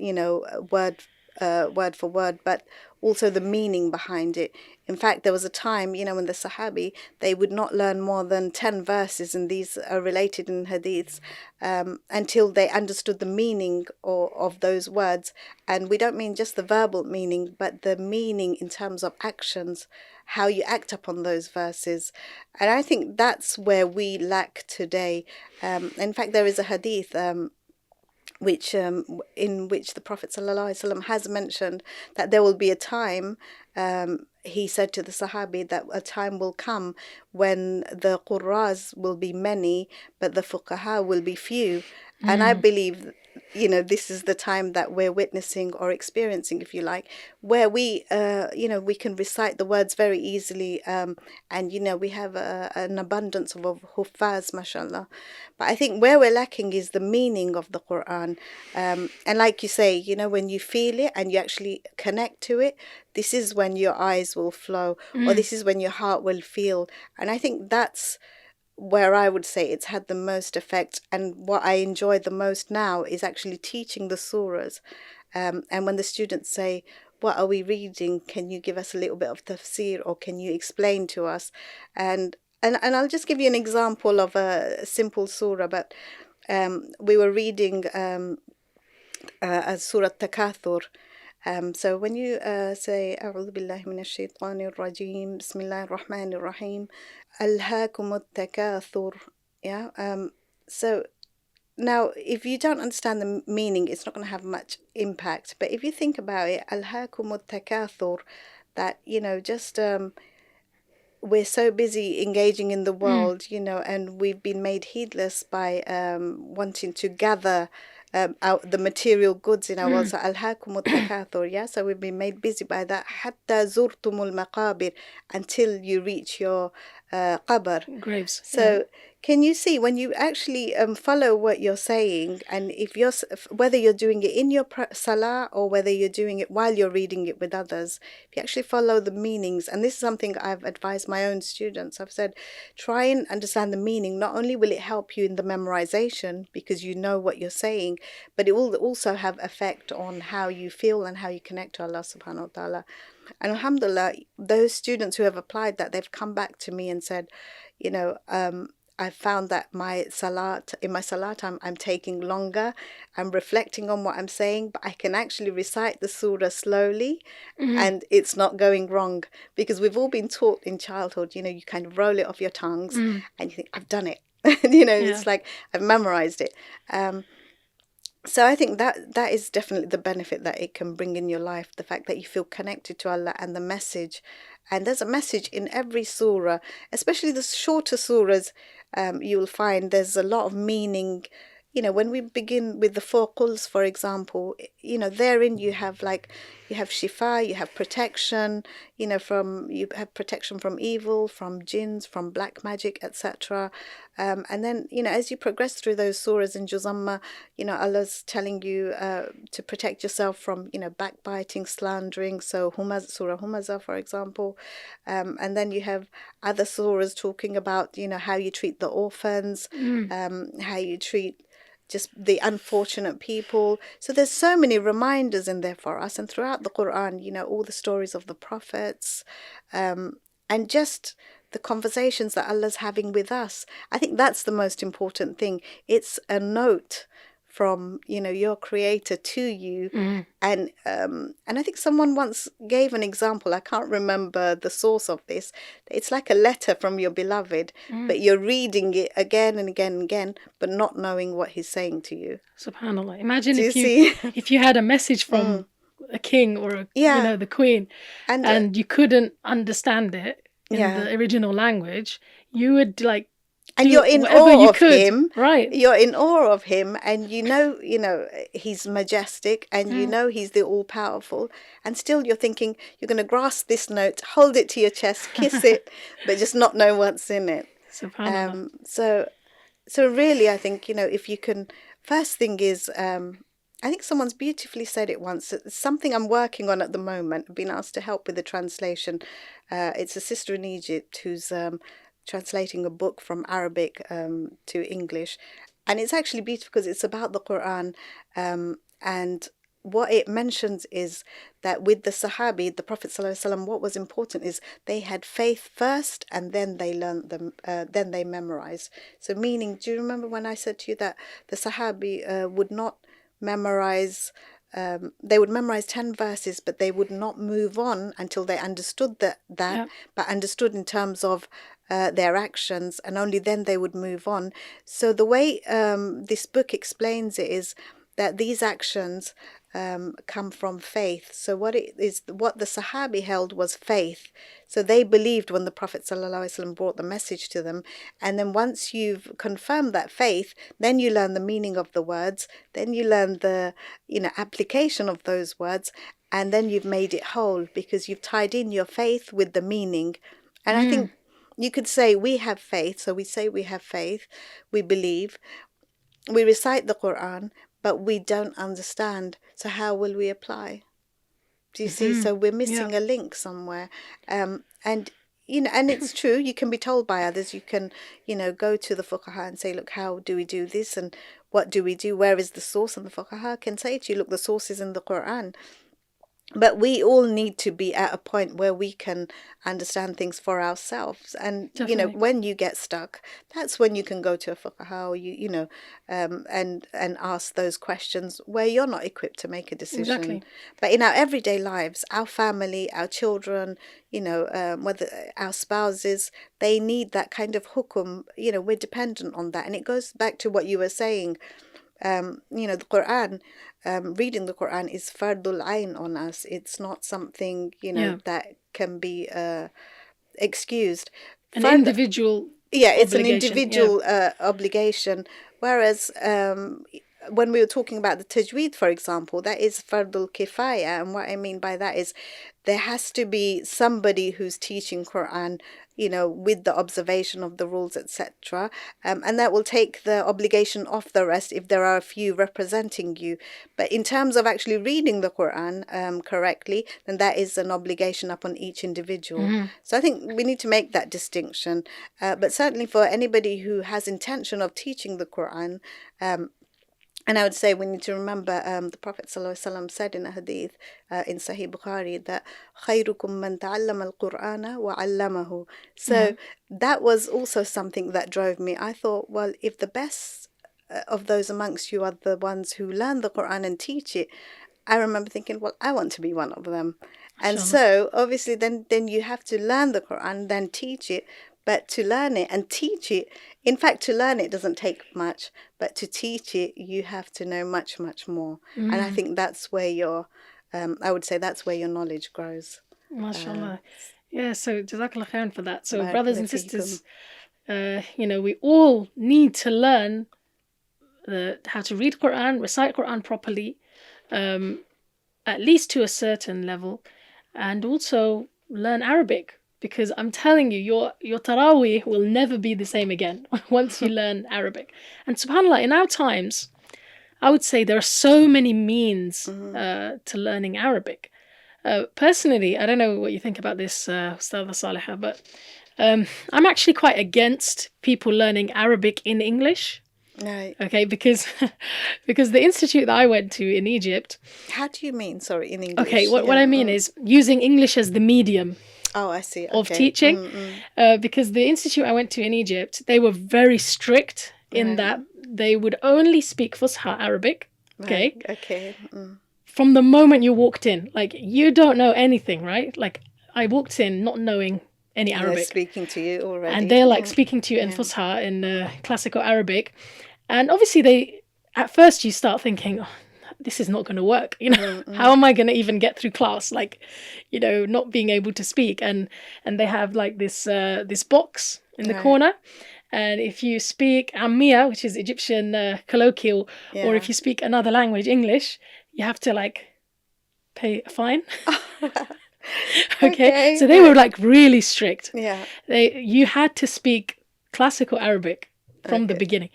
word for word, but also the meaning behind it. In fact, there was a time, when the Sahabi, they would not learn more than 10 verses, and these are related in Hadiths, until they understood the meaning of those words. And we don't mean just the verbal meaning, but the meaning in terms of actions, how you act upon those verses. And I think that's where we lack today. In fact, there is a Hadith in which the Prophet ﷺ has mentioned that there will be a time, he said to the Sahabi, that a time will come when the Qurras will be many, but the Fuqaha will be few. And I believe, this is the time that we're witnessing or experiencing, if you like, where we, we can recite the words very easily. And, we have an abundance of huffaz, mashallah. But I think where we're lacking is the meaning of the Qur'an. And like you say, when you feel it and you actually connect to it, this is when your eyes will flow, or this is when your heart will feel. And I think that's where I would say it's had the most effect, and what I enjoy the most now is actually teaching the surahs. And when the students say, what are we reading? Can you give us a little bit of tafsir, or can you explain to us? And I'll just give you an example of a simple surah, but we were reading a surah Takathur. So when you say أعوذ بالله من الشيطان الرجيم بسم الله الرحمن الرحيم ألهاكم التكاثر, so now if you don't understand the meaning, it's not going to have much impact. But if you think about it, ألهاكم التكاثر, that just we're so busy engaging in the world, and we've been made heedless by wanting to gather out the material goods in our world. So alhaakumut takathur, so we've been made busy by that. Hatta zurtumul maqabir, until you reach your qabr, graves. So can you see, when you actually follow what you're saying, and if you're, whether you're doing it in your salah or whether you're doing it while you're reading it with others, if you actually follow the meanings, and this is something I've advised my own students, I've said, try and understand the meaning. Not only will it help you in the memorization because you know what you're saying, but it will also have effect on how you feel and how you connect to Allah subhanahu wa ta'ala. And alhamdulillah, those students who have applied that, they've come back to me and said, I found that in my salat I'm taking longer, I'm reflecting on what I'm saying, but I can actually recite the surah slowly, and it's not going wrong, because we've all been taught in childhood, you kind of roll it off your tongues and you think, I've done it. It's like I've memorized it. So I think that is definitely the benefit that it can bring in your life, the fact that you feel connected to Allah and the message. And there's a message in every surah, especially the shorter surahs. You'll find there's a lot of meaning. When we begin with the 4 quls, for example, therein you have shifa, you have protection, you have protection from evil, from jinns, from black magic, etc. And then, as you progress through those surahs in Juzamma, Allah's telling you to protect yourself from, backbiting, slandering. So Surah Humaza, for example. And then you have other surahs talking about, how you treat the orphans, how you treat just the unfortunate people. So there's so many reminders in there for us. And throughout the Qur'an, all the stories of the prophets, and just the conversations that Allah's having with us. I think that's the most important thing. It's a note from, your creator to you. And I think someone once gave an example, I can't remember the source of this. It's like a letter from your beloved, but you're reading it again and again and again, but not knowing what he's saying to you. SubhanAllah. Imagine see? if you had a message from a king or the queen, and you couldn't understand it in the original language, you would and you're in awe of him, right? You're in awe of him, and he's majestic, and he's the all-powerful, and still you're thinking you're going to grasp this note, hold it to your chest, kiss it, but just not know what's in it. SubhanAllah. So really, I think if you can. First thing is, I think someone's beautifully said it once. It's something I'm working on at the moment. I've been asked to help with the translation. It's a sister in Egypt who's translating a book from Arabic to English, and it's actually beautiful because it's about the Qur'an, and what it mentions is that with the Sahabi, the Prophet ﷺ, what was important is they had faith first, and then they learned them, then they memorized. So meaning, do you remember when I said to you that the Sahabi would not memorize? They would memorize 10 verses, but they would not move on until they understood that, but understood in terms of their actions, and only then they would move on. So the way this book explains it is that these actions come from faith. So what the Sahabi held was faith. So they believed when the Prophet ﷺ brought the message to them. And then once you've confirmed that faith, then you learn the meaning of the words, then you learn the application of those words, and then you've made it whole because you've tied in your faith with the meaning. And I think you could say we have faith. So we say we have faith, we believe, we recite the Qur'an, but we don't understand. So how will we apply? Do you see? So we're missing a link somewhere. And and it's true, you can be told by others, you can, go to the fuqaha and say, look, how do we do this? And what do we do? Where is the source? And the fuqaha can say to you, look, the source is in the Qur'an. But we all need to be at a point where we can understand things for ourselves. And, Definitely. When you get stuck, that's when you can go to a fuqaha or and ask those questions where you're not equipped to make a decision. Exactly. But in our everyday lives, our family, our children, whether our spouses, they need that kind of hukum. We're dependent on that. And it goes back to what you were saying. The Qur'an, reading the Qur'an is fardul ayn on us. It's not something, that can be excused. An individual it's an obligation, individual obligation. Whereas when we were talking about the tajweed, for example, that is fardul kifaya. And what I mean by that is there has to be somebody who's teaching Qur'an, with the observation of the rules, etc. And that will take the obligation off the rest if there are a few representing you. But in terms of actually reading the Qur'an correctly, then that is an obligation upon each individual. So I think we need to make that distinction. But certainly for anybody who has intention of teaching the Qur'an, and I would say we need to remember the Prophet ﷺ said in a hadith in Sahih Bukhari that خَيْرُكُمْ مَنْ تَعَلَّمَ الْقُرْآنَ وَعَلَّمَهُ. So that was also something that drove me. I thought, well, if the best of those amongst you are the ones who learn the Qur'an and teach it, I remember thinking, well, I want to be one of them. And so obviously then you have to learn the Qur'an, then teach it. But to learn it and teach it, in fact, to learn it doesn't take much, but to teach it, you have to know much, much more. And I think that's where I would say that's where your knowledge grows. MashaAllah. So Jazakallah khairan for that. So brothers and sisters, we all need to learn how to read Qur'an, recite Qur'an properly, at least to a certain level, and also learn Arabic. Because I'm telling you, your Taraweeh will never be the same again once you learn Arabic. And subhanAllah, in our times, I would say there are so many means to learning Arabic. Personally, I don't know what you think about this, Ustadha Saleha, but I'm actually quite against people learning Arabic in English. Right. Okay, because the institute that I went to in Egypt. How do you mean, sorry, in English? Okay, what I mean is using English as the medium. Oh, I see. Of teaching, because the institute I went to in Egypt, they were very strict in that they would only speak Fusha Arabic. Okay. Right. Okay. From the moment you walked in, like you don't know anything, right? Like I walked in not knowing any Arabic. They're speaking to you already, and they're like speaking to you in Fusha, in classical Arabic, and obviously at first you start thinking, oh, this is not going to work, how am I going to even get through class, like, not being able to speak, and they have like this box in the corner, and if you speak Alimiyyah, which is Egyptian colloquial, or if you speak another language, English, you have to like pay a fine. Okay, so they were like really strict. You had to speak classical Arabic from the beginning.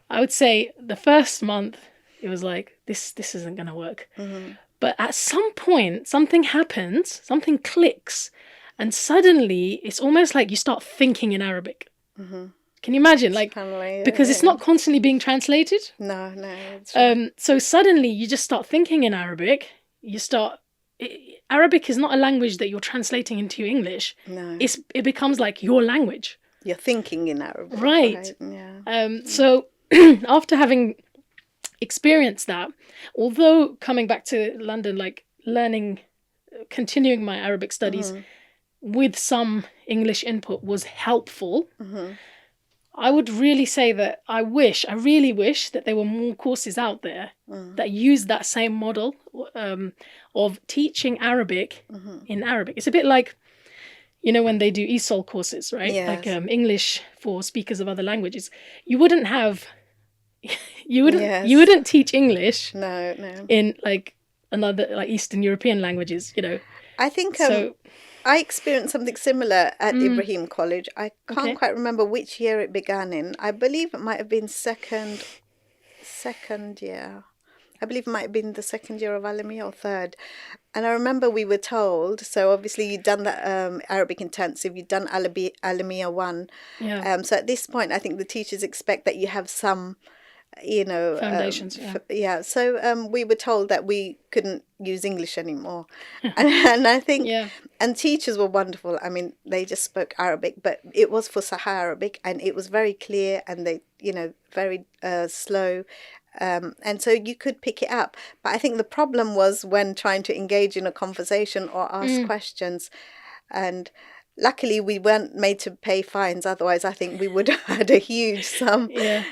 I would say the first month it was like, this isn't going to work. But at some point, something happens, something clicks, and suddenly it's almost like you start thinking in Arabic. Can you imagine? Like, because it's not constantly being translated. No. It's right. So suddenly you just start thinking in Arabic. Arabic is not a language that you're translating into English. No. It becomes like your language. You're thinking in Arabic. Right. Yeah. So after having experienced that, although coming back to London, like continuing my Arabic studies with some English input was helpful, I would really say that I really wish that there were more courses out there that use that same model of teaching Arabic in Arabic. It's a bit like, when they do ESOL courses, right? Yes. Like English for speakers of other languages. You wouldn't have, you wouldn't teach English No. in like another, like Eastern European languages, I think So, I experienced something similar at Ibrahim College. I can't Okay. quite remember which year it began in. I believe it might have been second year. I believe it might have been the second year of Alimiyyah or third. And I remember we were told, so obviously you'd done that Arabic intensive, you'd done Alimiyyah 1. yeah, So at this point, I think the teachers expect that you have some, foundations, So we were told that we couldn't use English anymore. and I think, Yeah. and teachers were wonderful. I mean, they just spoke Arabic, but it was for Sahara Arabic, and it was very clear, and they, very slow. And so you could pick it up. But I think the problem was when trying to engage in a conversation or ask questions. And luckily we weren't made to pay fines. Otherwise, I think we would have had a huge sum Yeah.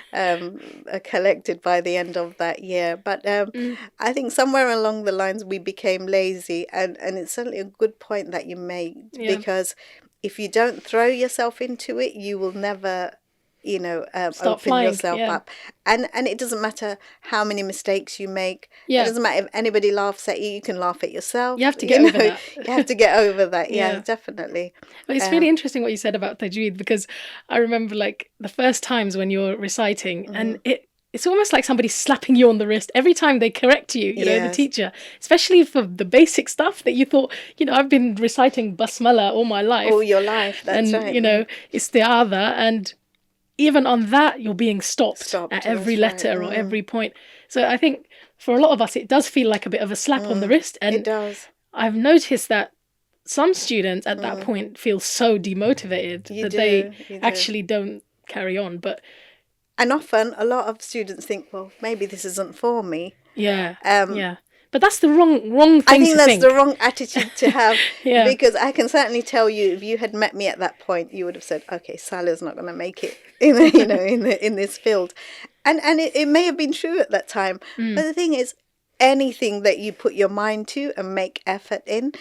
collected by the end of that year. But I think somewhere along the lines we became lazy. And it's certainly a good point that you made. Yeah. Because if you don't throw yourself into it, you will never open flying, yourself yeah. up, and it doesn't matter how many mistakes you make. Yeah. It doesn't matter if anybody laughs at you. You can laugh at yourself. You have to get over that. You have to get over that. Yeah, Yeah. definitely. But it's really interesting what you said about tajweed, because I remember like the first times when you're reciting and it's almost like somebody slapping you on the wrist every time they correct you, the Yes. teacher, especially for the basic stuff that you thought, I've been reciting basmala all my life. All your life, that's and, right. isti'adha, and even on that, you're being stopped at every that's letter right. or every point. So I think for a lot of us, it does feel like a bit of a slap on the wrist. And It does. I've noticed that some students at that point feel so demotivated that they actually don't carry on. But And often a lot of students think, well, maybe this isn't for me. yeah, But that's the wrong thing I think to that's think. the wrong attitude to have. Yeah. Because I can certainly tell you, if you had met me at that point, you would have said, okay, Salah's not going to make it in this field. And it may have been true at that time. But the thing is, anything that you put your mind to and make effort in,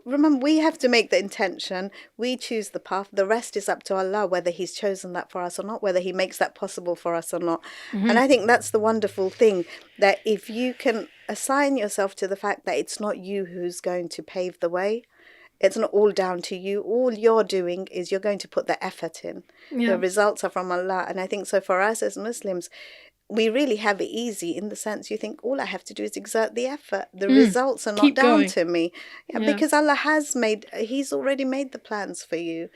remember, we have to make the intention. We choose the path. The rest is up to Allah, whether He's chosen that for us or not, whether He makes that possible for us or not. And I think that's the wonderful thing, that if you can assign yourself to the fact that it's not you who's going to pave the way, it's not all down to you. All you're doing is you're going to put the effort in. Yeah. The results are from Allah. And I think so for us as Muslims, we really have it easy, in the sense you think all I have to do is exert the effort. The results are not Keep down going. to me. Yeah. Because Allah He's already made the plans for you.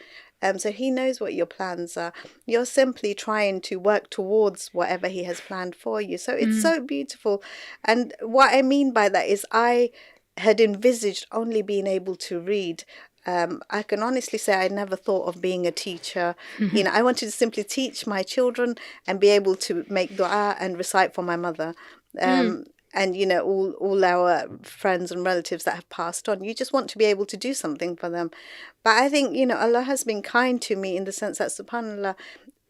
So He knows what your plans are. You're simply trying to work towards whatever He has planned for you. So it's so beautiful. And what I mean by that is I had envisaged only being able to read. I can honestly say I never thought of being a teacher. I wanted to simply teach my children and be able to make dua and recite for my mother. And, all our friends and relatives that have passed on. You just want to be able to do something for them. But I think, Allah has been kind to me in the sense that, subhanAllah,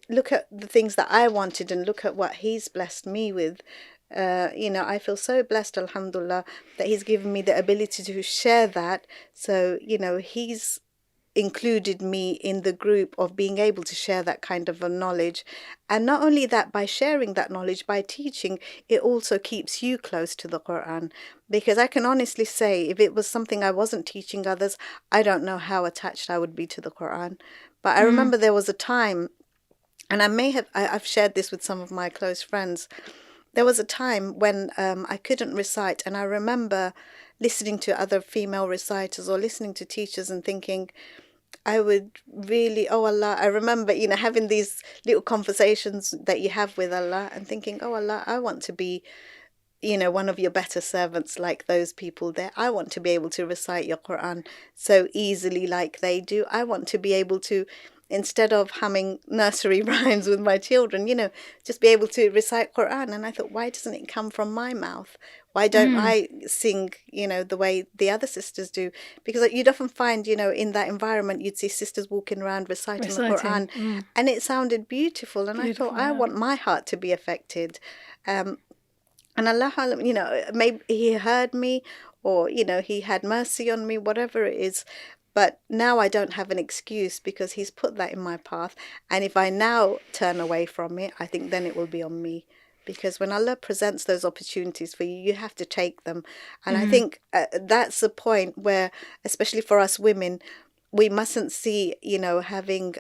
look at the things that I wanted and look at what He's blessed me with. I feel so blessed, alhamdulillah, that He's given me the ability to share that. So, He's included me in the group of being able to share that kind of a knowledge. And not only that, by sharing that knowledge, by teaching, it also keeps you close to the Qur'an. Because I can honestly say, if it was something I wasn't teaching others, I don't know how attached I would be to the Qur'an. But I remember there was a time, and I've shared this with some of my close friends. There was a time when I couldn't recite, and I remember listening to other female reciters or listening to teachers and thinking, I would really, oh Allah, I remember, having these little conversations that you have with Allah and thinking, oh Allah, I want to be, one of your better servants like those people there. I want to be able to recite your Qur'an so easily like they do. I want to be able to, instead of humming nursery rhymes with my children, just be able to recite Qur'an. And I thought, why doesn't it come from my mouth? Why don't I sing, the way the other sisters do? Because you'd often find, in that environment, you'd see sisters walking around reciting the Qur'an, and it sounded beautiful. And I thought, I want my heart to be affected. And Allah, maybe He heard me, or, He had mercy on me, whatever it is. But now I don't have an excuse, because He's put that in my path. And if I now turn away from it, I think then it will be on me. Because when Allah presents those opportunities for you, you have to take them. And I think that's the point where, especially for us women, we mustn't see, having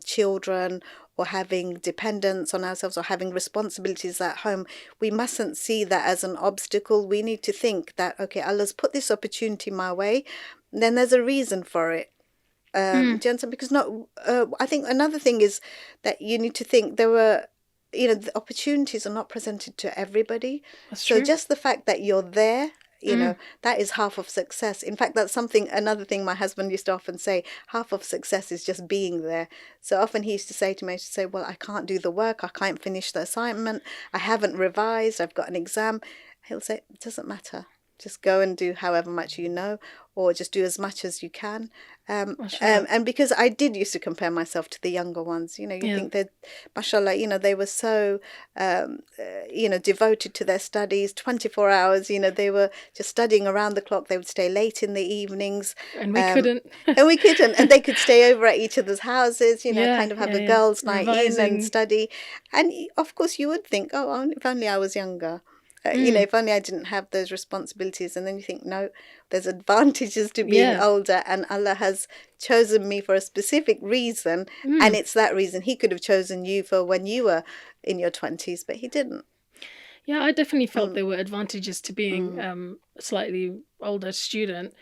children or having dependence on ourselves or having responsibilities at home. We mustn't see that as an obstacle. We need to think that, okay, Allah's put this opportunity my way, then there's a reason for it. Do you understand? Because I think another thing is that you need to think the opportunities are not presented to everybody. That's so true. Just the fact that you're there, that is half of success. In fact, that's another thing my husband used to often say, half of success is just being there. So often he used to say to me, well, I can't do the work, I can't finish the assignment, I haven't revised, I've got an exam. He'll say, it doesn't matter. Just go and do however much or just do as much as you can. And because I did used to compare myself to the younger ones, think that, mashallah, they were so, devoted to their studies, 24 hours, they were just studying around the clock. They would stay late in the evenings. And we couldn't. And they could stay over at each other's houses, kind of have a girls' night in and study. And of course you would think, oh, if only I was younger. If only I didn't have those responsibilities. And then you think, no, there's advantages to being older, and Allah has chosen me for a specific reason, and it's that reason. He could have chosen you for when you were in your 20s, but He didn't. Yeah, I definitely felt there were advantages to being a slightly older student.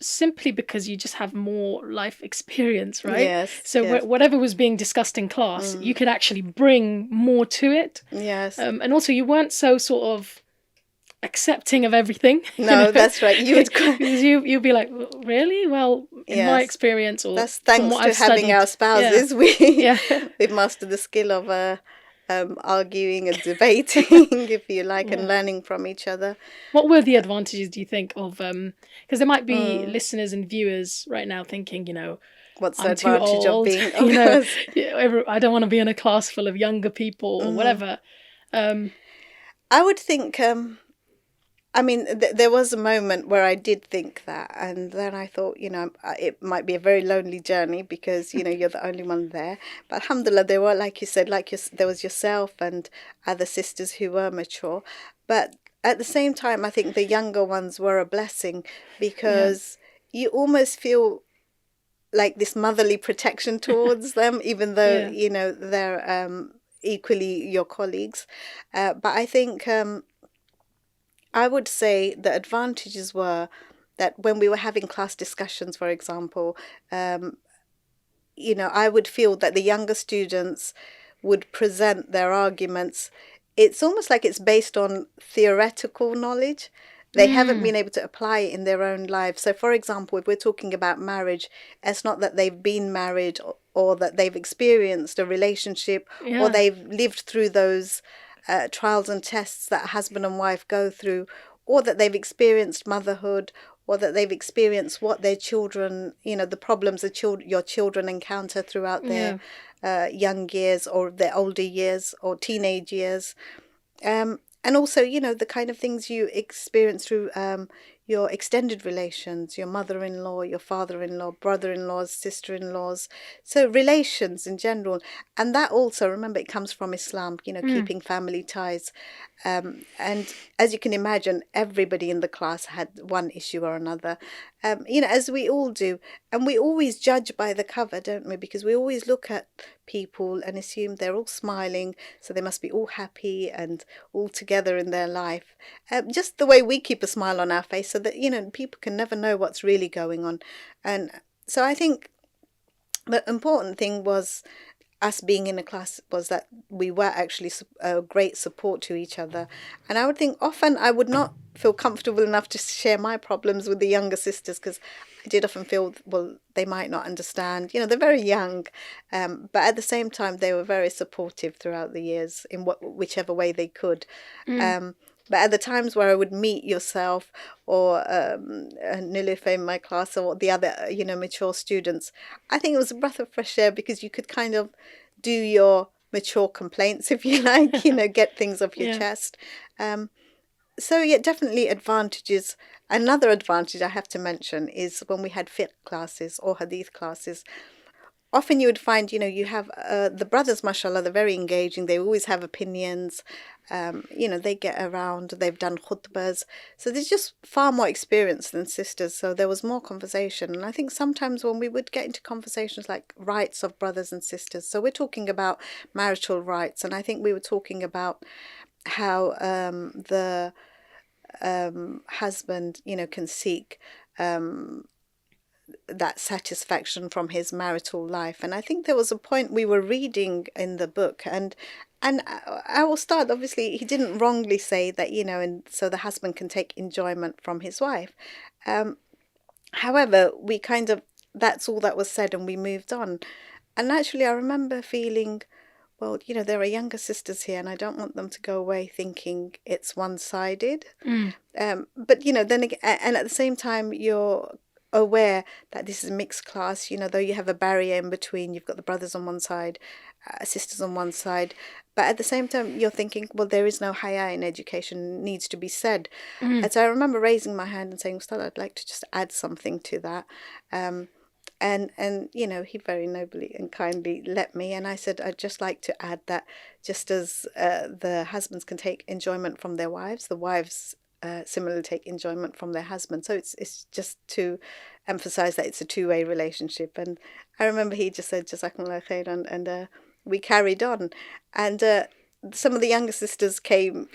Simply because you just have more life experience, right? Yes. So whatever was being discussed in class, you could actually bring more to it. Yes. And also you weren't so sort of accepting of everything. No, that's right. You'd be like, really? Well, in my experience, or that's thanks to having our spouses, we've mastered the skill of arguing and debating, if you like, and learning from each other. What were the advantages, do you think, of because there might be listeners and viewers right now thinking, what's the I'm advantage too old, of being I don't want to be in a class full of younger people or whatever. I would think there was a moment where I did think that, and then I thought, it might be a very lonely journey because, you're the only one there. But alhamdulillah, there were, like you said, there was yourself and other sisters who were mature. But at the same time, I think the younger ones were a blessing because you almost feel like this motherly protection towards them, even though, they're equally your colleagues. But I think I would say the advantages were that when we were having class discussions, for example, I would feel that the younger students would present their arguments. It's almost like it's based on theoretical knowledge. They haven't been able to apply it in their own lives. So, for example, if we're talking about marriage, it's not that they've been married or that they've experienced a relationship or they've lived through those trials and tests that husband and wife go through, or that they've experienced motherhood, or that they've experienced what their children, the problems your children encounter throughout their young years or their older years or teenage years. And also, the kind of things you experience through your extended relations, your mother-in-law, your father-in-law, brother-in-laws, sister-in-laws. So relations in general. And that also, remember, it comes from Islam, keeping family ties. And as you can imagine, everybody in the class had one issue or another, as we all do. And we always judge by the cover, don't we? Because we always look at people and assume they're all smiling, so they must be all happy and all together in their life. Just the way we keep a smile on our face, so that, people can never know what's really going on. And so I think the important thing was us being in a class was that we were actually a great support to each other. And I would think often I would not feel comfortable enough to share my problems with the younger sisters, because I did often feel, well, they might not understand. They're very young, but at the same time, they were very supportive throughout the years in whichever way they could. But at the times where I would meet yourself or Nilufer in my class or the other, mature students, I think it was a breath of fresh air because you could kind of do your mature complaints, if you like, get things off your chest. So yeah, definitely advantages. Another advantage I have to mention is when we had fiqh classes or hadith classes. Often you would find, you have the brothers, mashallah, they're very engaging. They always have opinions. They get around. They've done khutbahs. So there's just far more experience than sisters. So there was more conversation. And I think sometimes when we would get into conversations like rights of brothers and sisters, so we're talking about marital rights. And I think we were talking about how the husband, can seek that satisfaction from his marital life. And I think there was a point we were reading in the book, and I will start, obviously he didn't wrongly say that, and so the husband can take enjoyment from his wife. However, we kind of, that's all that was said and we moved on. And actually I remember feeling, well, there are younger sisters here and I don't want them to go away thinking it's one-sided. But, then again, and at the same time, you're aware that this is a mixed class, though you have a barrier in between. You've got the brothers on one side, sisters on one side. But at the same time, you're thinking, well, there is no haya in education, needs to be said. And so I remember raising my hand and saying, Ustad, I'd like to just add something to that. And he very nobly and kindly let me. And I said, I'd just like to add that just as the husbands can take enjoyment from their wives, the wives similarly take enjoyment from their husbands. So it's just to emphasize that it's a two-way relationship. And I remember he just said, Jazakumullah khairan, and we carried on. And some of the younger sisters came,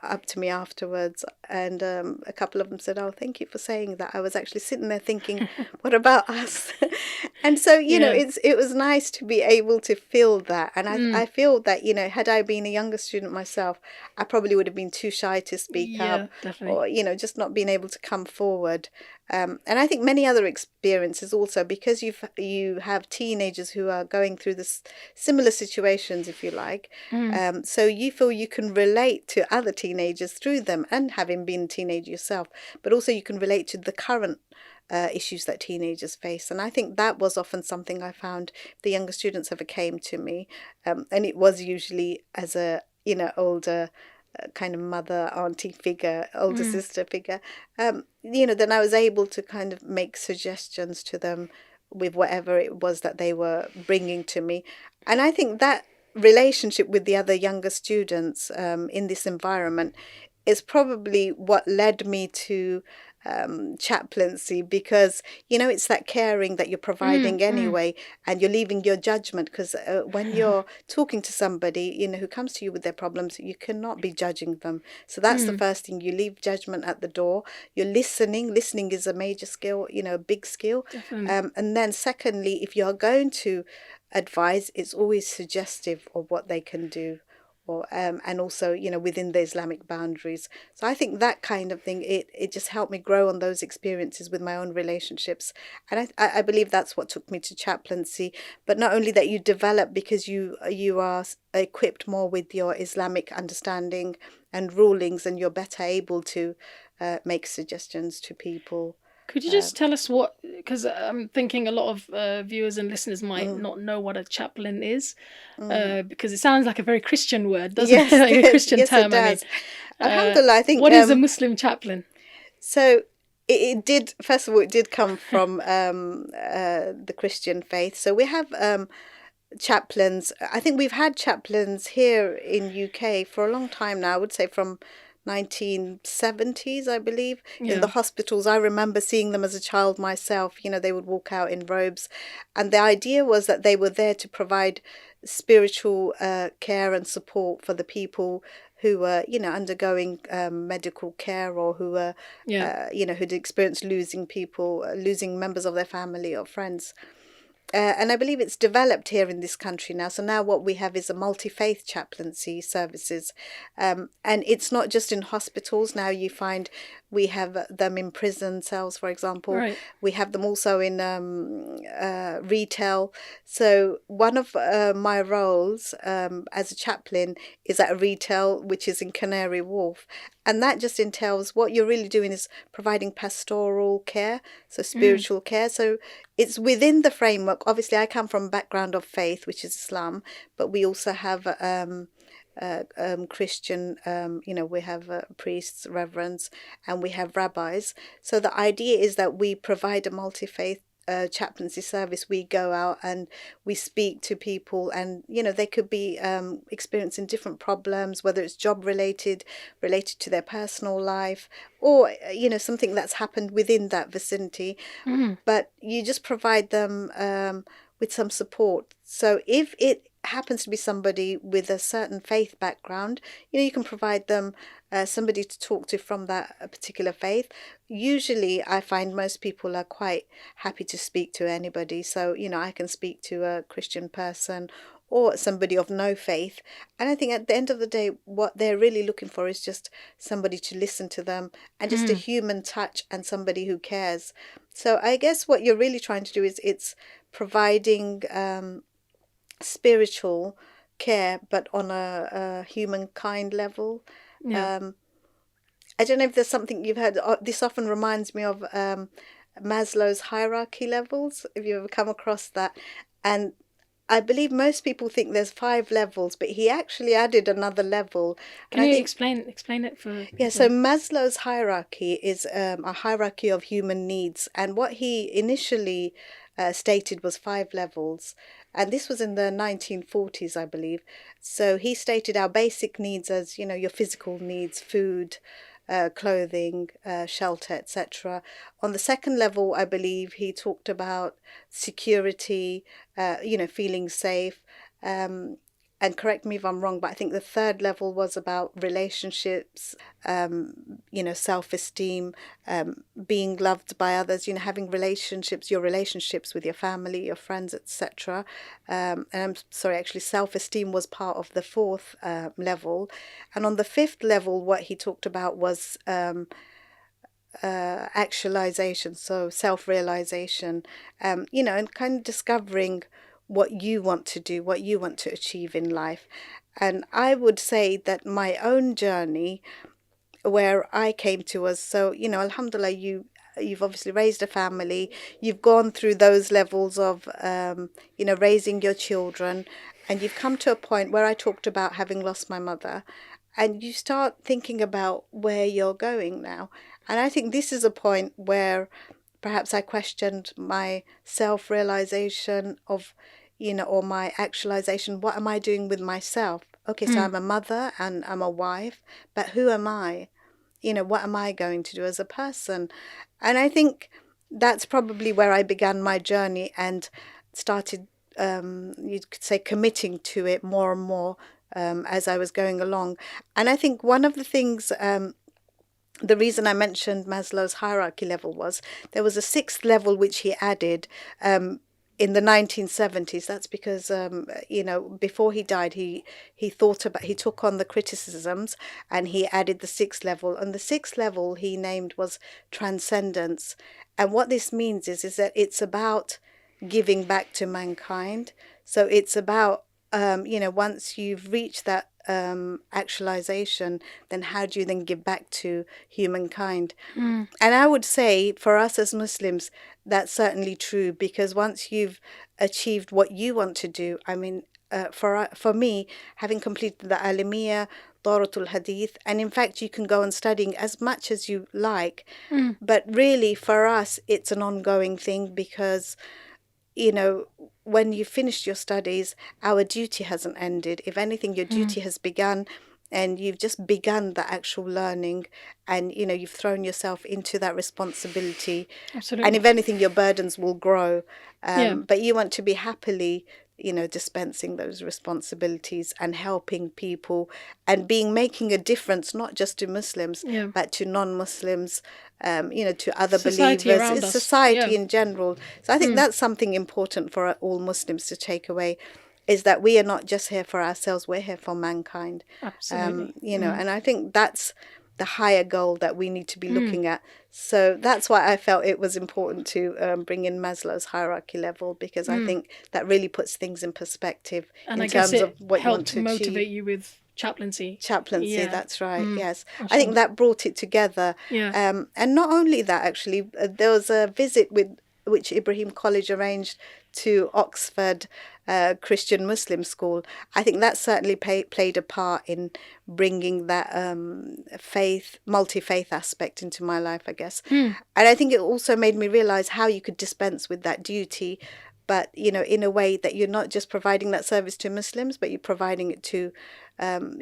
up to me afterwards, and a couple of them said, oh, thank you for saying that. I was actually sitting there thinking, what about us? And so, it was nice to be able to feel that. And I feel that, had I been a younger student myself, I probably would have been too shy to speak up, definitely. Or, just not being able to come forward. And I think many other experiences also, because you have teenagers who are going through this similar situations, if you like. So you feel you can relate to other teenagers through them, and having been a teenager yourself, but also you can relate to the current issues that teenagers face. And I think that was often something I found the younger students ever came to me. And it was usually as a, older kind of mother, auntie figure, older sister figure, then I was able to kind of make suggestions to them with whatever it was that they were bringing to me. And I think that relationship with the other younger students in this environment is probably what led me to chaplaincy, because it's that caring that you're providing anyway, and you're leaving your judgment, because when you're talking to somebody who comes to you with their problems, you cannot be judging them. So that's the first thing. You leave judgment at the door. You're listening is a major skill, a big skill. And then secondly, if you're going to advise, it's always suggestive of what they can do, or and also within the Islamic boundaries. So I think that kind of thing, it just helped me grow on those experiences with my own relationships. And I believe that's what took me to chaplaincy. But not only that, you develop because you are equipped more with your Islamic understanding and rulings, and you're better able to make suggestions to people. Could you just tell us what, because I'm thinking a lot of viewers and listeners might not know what a chaplain is, because it sounds like a very Christian word, doesn't it? Like a Christian term. It does. Alhamdulillah, I think. What is a Muslim chaplain? So it did, first of all, it did come from the Christian faith. So we have chaplains. I think we've had chaplains here in UK for a long time now. I would say from 1970s, I believe, in the hospitals. I remember seeing them as a child myself. They would walk out in robes, and the idea was that they were there to provide spiritual care and support for the people who were, undergoing medical care, or who were, who'd experienced losing members of their family or friends. And I believe it's developed here in this country now. So now what we have is a multi-faith chaplaincy services. And it's not just in hospitals. Now you find We have them in prison cells, for example. Right. We have them also in retail. So one of my roles as a chaplain is at a retail, which is in Canary Wharf. And that just entails what you're really doing is providing pastoral care, so spiritual care. So it's within the framework. Obviously, I come from a background of faith, which is Islam, but we also have Christian, we have priests, reverends, and we have rabbis. So the idea is that we provide a multi-faith chaplaincy service. We go out and we speak to people, and they could be experiencing different problems, whether it's job related to their personal life, or something that's happened within that vicinity. But you just provide them with some support. So if it happens to be somebody with a certain faith background, you can provide them somebody to talk to from that particular faith. Usually I find most people are quite happy to speak to anybody. So, I can speak to a Christian person or somebody of no faith. And I think at the end of the day, what they're really looking for is just somebody to listen to them and just a human touch and somebody who cares. So I guess what you're really trying to do is it's providing spiritual care, but on a humankind level. Yeah. I don't know if there's something you've heard. This often reminds me of Maslow's hierarchy levels, if you've ever come across that. And I believe most people think there's 5 levels, but he actually added another level. Can you explain it for people? Yeah, so Maslow's hierarchy is a hierarchy of human needs. And what he initially stated was 5 levels. And this was in the 1940s, I believe. So he stated our basic needs as, your physical needs, food, clothing, shelter, etc. On the second level, I believe he talked about security, feeling safe. And correct me if I'm wrong, but I think the third level was about relationships, self-esteem, being loved by others, having relationships, your relationships with your family, your friends, etc. And I'm sorry, actually, self-esteem was part of the 4th level. And on the 5th level, what he talked about was actualization, so self-realization, and kind of discovering what you want to do, what you want to achieve in life. And I would say that my own journey, where I came to was, so, alhamdulillah, you've obviously raised a family, you've gone through those levels of, raising your children, and you've come to a point where I talked about having lost my mother, and you start thinking about where you're going now. And I think this is a point where perhaps I questioned my self-realization of, or my actualization. What am I doing with myself? Okay, so I'm a mother and I'm a wife, but who am I? What am I going to do as a person? And I think that's probably where I began my journey and started, you could say, committing to it more and more as I was going along. And I think one of the things, the reason I mentioned Maslow's hierarchy level was there was a 6th level which he added in the 1970s. That's because, before he died, he took on the criticisms and he added the 6th level. And the 6th level he named was transcendence. And what this means is that it's about giving back to mankind. So it's about, once you've reached that actualization, then how do you then give back to humankind? And I would say for us as Muslims, that's certainly true, because once you've achieved what you want to do, I mean, for me, having completed the Alimiyyah, Dawratul Hadith, and in fact you can go on studying as much as you like, but really for us it's an ongoing thing, because when you finished your studies, our duty hasn't ended. If anything, your duty has begun, and you've just begun the actual learning, and you've thrown yourself into that responsibility. Absolutely. And if anything, your burdens will grow. But you want to be happily dispensing those responsibilities and helping people and making a difference, not just to Muslims, but to non-Muslims, to other Society believers. around It's us. society in general. So I think that's something important for all Muslims to take away, is that we are not just here for ourselves, we're here for mankind. Absolutely. And I think that's the higher goal that we need to be looking at. So that's why I felt it was important to bring in Maslow's hierarchy level, because I think that really puts things in perspective in terms of what you want to achieve. Motivate you with chaplaincy. Chaplaincy, that's right, yes. Mashallah. I think that brought it together. Yeah. And not only that, actually, there was a visit which Ibrahim College arranged to Oxford Christian Muslim school. I think that certainly played a part in bringing that multi-faith aspect into my life, I guess. And I think it also made me realise how you could dispense with that duty, but, you know, in a way that you're not just providing that service to Muslims, but you're providing it to,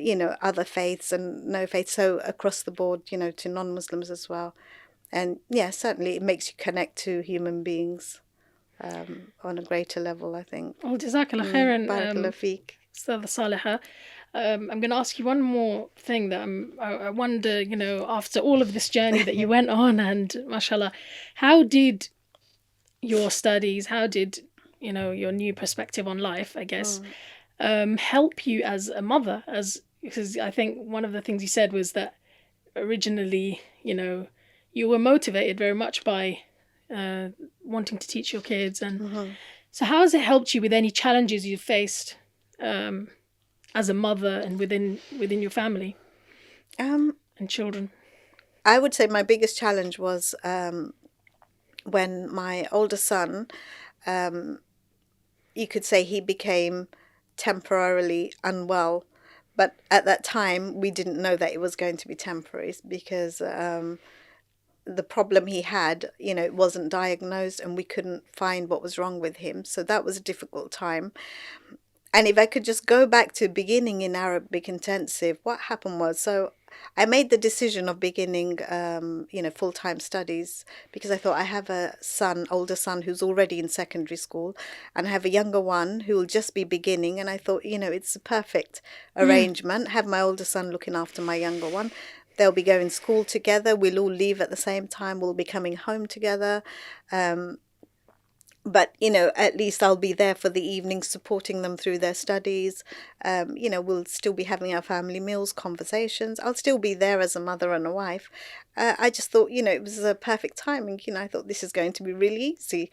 you know, other faiths and no faith. So across the board, you know, to non-Muslims as well. And yeah, certainly it makes you connect to human beings on a greater level, I think. Well, Jazakallah khairan, Barakallah feek. Ustadha Saleha. I'm going to ask you one more thing that I wonder, you know, after all of this journey that you went on, and mashallah, how did your studies, how did, you know, your new perspective on life, I guess, help you as a mother? Because I think one of the things you said was that originally, you know, you were motivated very much by wanting to teach your kids. And so how has it helped you with any challenges you've faced as a mother and within your family and children? I would say my biggest challenge was when my older son, you could say he became temporarily unwell. But at that time, we didn't know that it was going to be temporary, because the problem he had, you know, it wasn't diagnosed and we couldn't find what was wrong with him. So that was a difficult time. And if I could just go back to beginning in Arabic intensive, what happened was, so I made the decision of beginning, you know, full-time studies, because I thought I have a older son who's already in secondary school, and I have a younger one who will just be beginning. And I thought, you know, it's a perfect arrangement. Have my older son looking after my younger one. They'll be going to school together. We'll all leave at the same time. We'll be coming home together. But, you know, at least I'll be there for the evening, supporting them through their studies. You know, we'll still be having our family meals, conversations. I'll still be there as a mother and a wife. I just thought, you know, it was a perfect timing. You know, I thought this is going to be really easy,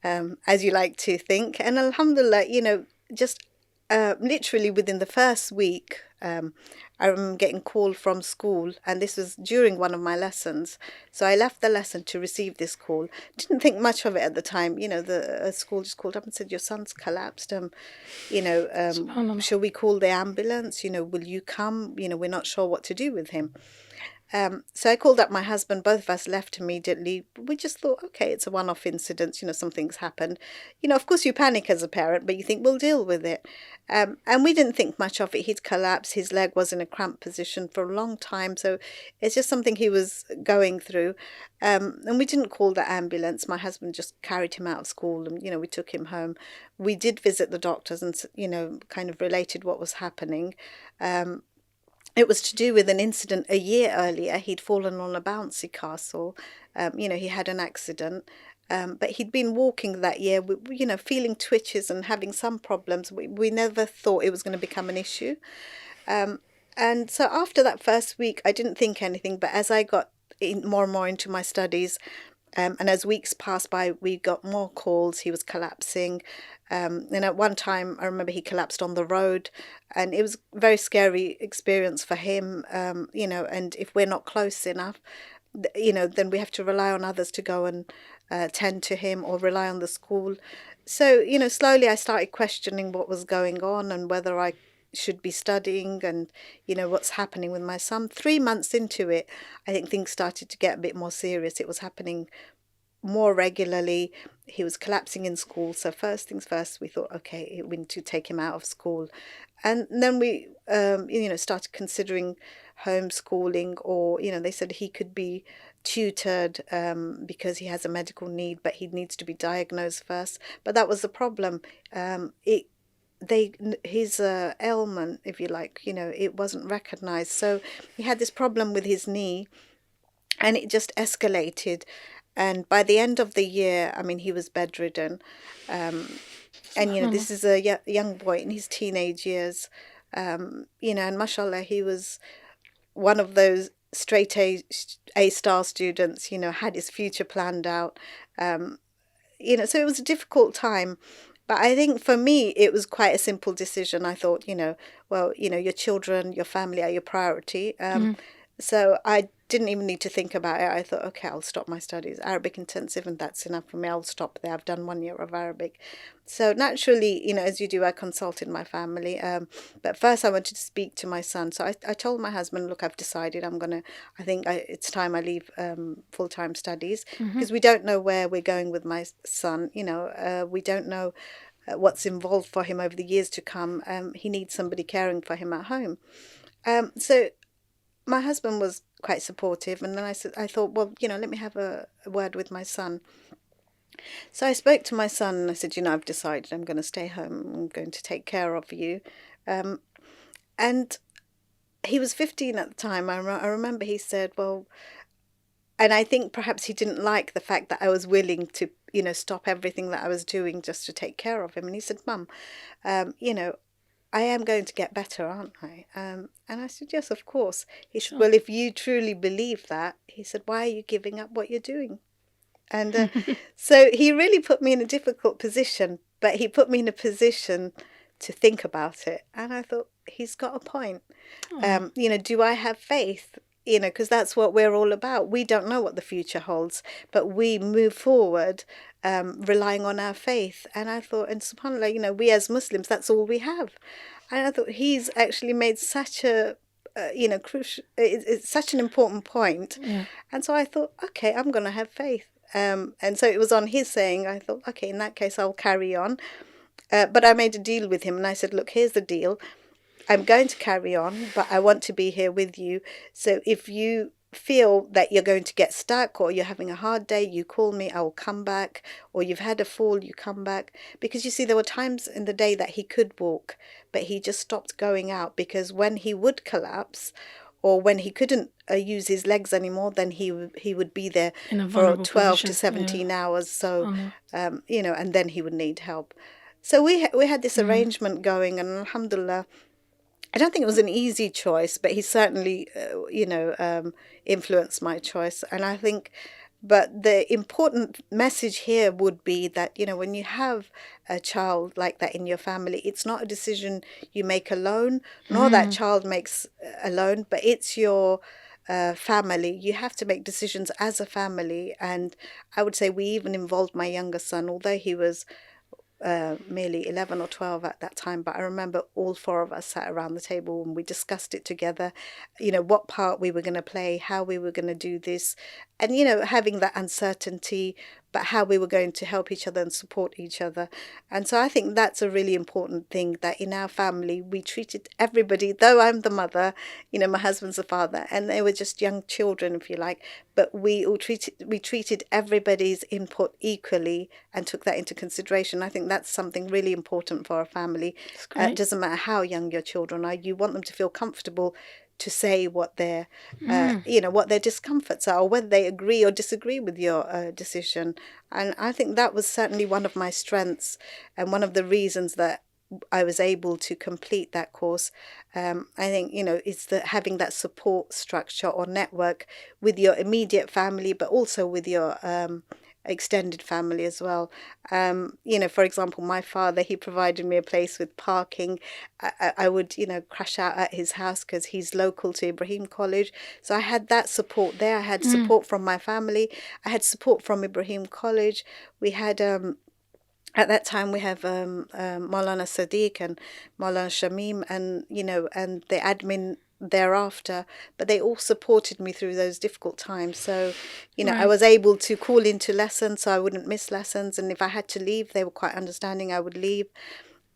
as you like to think. And alhamdulillah, you know, just literally within the first week, I'm getting called from school, and this was during one of my lessons. So I left the lesson to receive this call. Didn't think much of it at the time. You know, the school just called up and said, your son's collapsed. You know, shall we call the ambulance? You know, will you come? You know, we're not sure what to do with him. So I called up my husband. Both of us left immediately. We just thought, okay, it's a one-off incident. You know, something's happened. You know, of course you panic as a parent, but you think we'll deal with it. And we didn't think much of it. He'd collapsed. His leg was in a cramped position for a long time. So it's just something he was going through. And we didn't call the ambulance. My husband just carried him out of school, and, you know, we took him home. We did visit the doctors and, you know, kind of related what was happening. It was to do with an incident a year earlier. He'd fallen on a bouncy castle. You know, he had an accident. But he'd been walking that year, you know, feeling twitches and having some problems. We never thought it was going to become an issue. And so after that first week, I didn't think anything. But as I got more and more into my studies, and as weeks passed by, we got more calls. He was collapsing. And at one time, I remember he collapsed on the road, and it was a very scary experience for him, you know, and if we're not close enough, you know, then we have to rely on others to go and tend to him, or rely on the school. So, you know, slowly I started questioning what was going on and whether I should be studying, and, you know, what's happening with my son. 3 months into it, I think things started to get a bit more serious. It was happening more regularly. He was collapsing in school. So first things first, we thought, okay, we need to take him out of school. And then we, you know, started considering homeschooling, or, you know, they said he could be tutored because he has a medical need, but he needs to be diagnosed first. But that was the problem. His ailment, if you like, you know, it wasn't recognized. So he had this problem with his knee, and it just escalated. And by the end of the year, I mean, he was bedridden. And, you know, this is a young boy in his teenage years, you know, and mashallah, he was one of those straight A star students, had his future planned out. So it was a difficult time. But I think for me, it was quite a simple decision. I thought, well, your children, your family are your priority. So I didn't even need to think about it. I thought, okay, I'll stop my studies. Arabic intensive, and that's enough for me. I'll stop there. I've done 1 year of Arabic. So naturally, as you do, I consulted my family. But first I wanted to speak to my son. So I told my husband, look, I've decided it's time I leave full-time studies, because we don't know where we're going with my son. We don't know what's involved for him over the years to come. He needs somebody caring for him at home. So my husband was quite supportive, and then I thought, well, let me have a word with my son. So I spoke to my son and I said, I've decided I'm going to stay home. I'm going to take care of you. And he was 15 at the time. I remember he said, well, and I think perhaps he didn't like the fact that I was willing to, stop everything that I was doing just to take care of him. And he said, Mum, I am going to get better, aren't I? And I said, yes, of course. He said, well, if you truly believe that, he said, why are you giving up what you're doing? And so he really put me in a difficult position, but he put me in a position to think about it. And I thought, he's got a point. Do I have faith? Because that's what we're all about. We don't know what the future holds, but we move forward relying on our faith. And I thought, and subhanAllah, we as Muslims, that's all we have. And I thought, he's actually made such a crucial, it's such an important point. Yeah. And so I thought, okay, I'm going to have faith. And so it was on his saying, I thought, okay, in that case, I'll carry on. But I made a deal with him and I said, look, here's the deal. I'm going to carry on, but I want to be here with you. So if you feel that you're going to get stuck or you're having a hard day, you call me, I will come back. Or you've had a fall, you come back. Because you see, there were times in the day that he could walk, but he just stopped going out, because when he would collapse or when he couldn't use his legs anymore, then he would be there for 12 to 17 hours. So, and then he would need help. So we had this arrangement going, and alhamdulillah, I don't think it was an easy choice, but he certainly, influenced my choice. And I think, but the important message here would be that, when you have a child like that in your family, it's not a decision you make alone, nor that child makes alone, but it's your family. You have to make decisions as a family. And I would say we even involved my younger son, although he was merely 11 or 12 at that time, but I remember all four of us sat around the table and we discussed it together, what part we were going to play, how we were going to do this, and having that uncertainty, but how we were going to help each other and support each other. And so I think that's a really important thing, that in our family we treated everybody, though I'm the mother, my husband's the father, and they were just young children, if you like, but we treated everybody's input equally and took that into consideration. I think that's something really important for a family. It doesn't matter how young your children are, you want them to feel comfortable to say what their what their discomforts are, or whether they agree or disagree with your decision. And I think that was certainly one of my strengths and one of the reasons that I was able to complete that course. I think it's having that support structure or network with your immediate family, but also with your extended family as well. For example, my father, he provided me a place with parking. I would crash out at his house because he's local to Ibrahim College, so I had that support there. I had support from my family, I had support from Ibrahim College. We had at that time we have Maulana Sadiq and Maulana Shamim, and and the admin thereafter, but they all supported me through those difficult times. So I was able to call into lessons, so I wouldn't miss lessons, and if I had to leave, they were quite understanding, I would leave.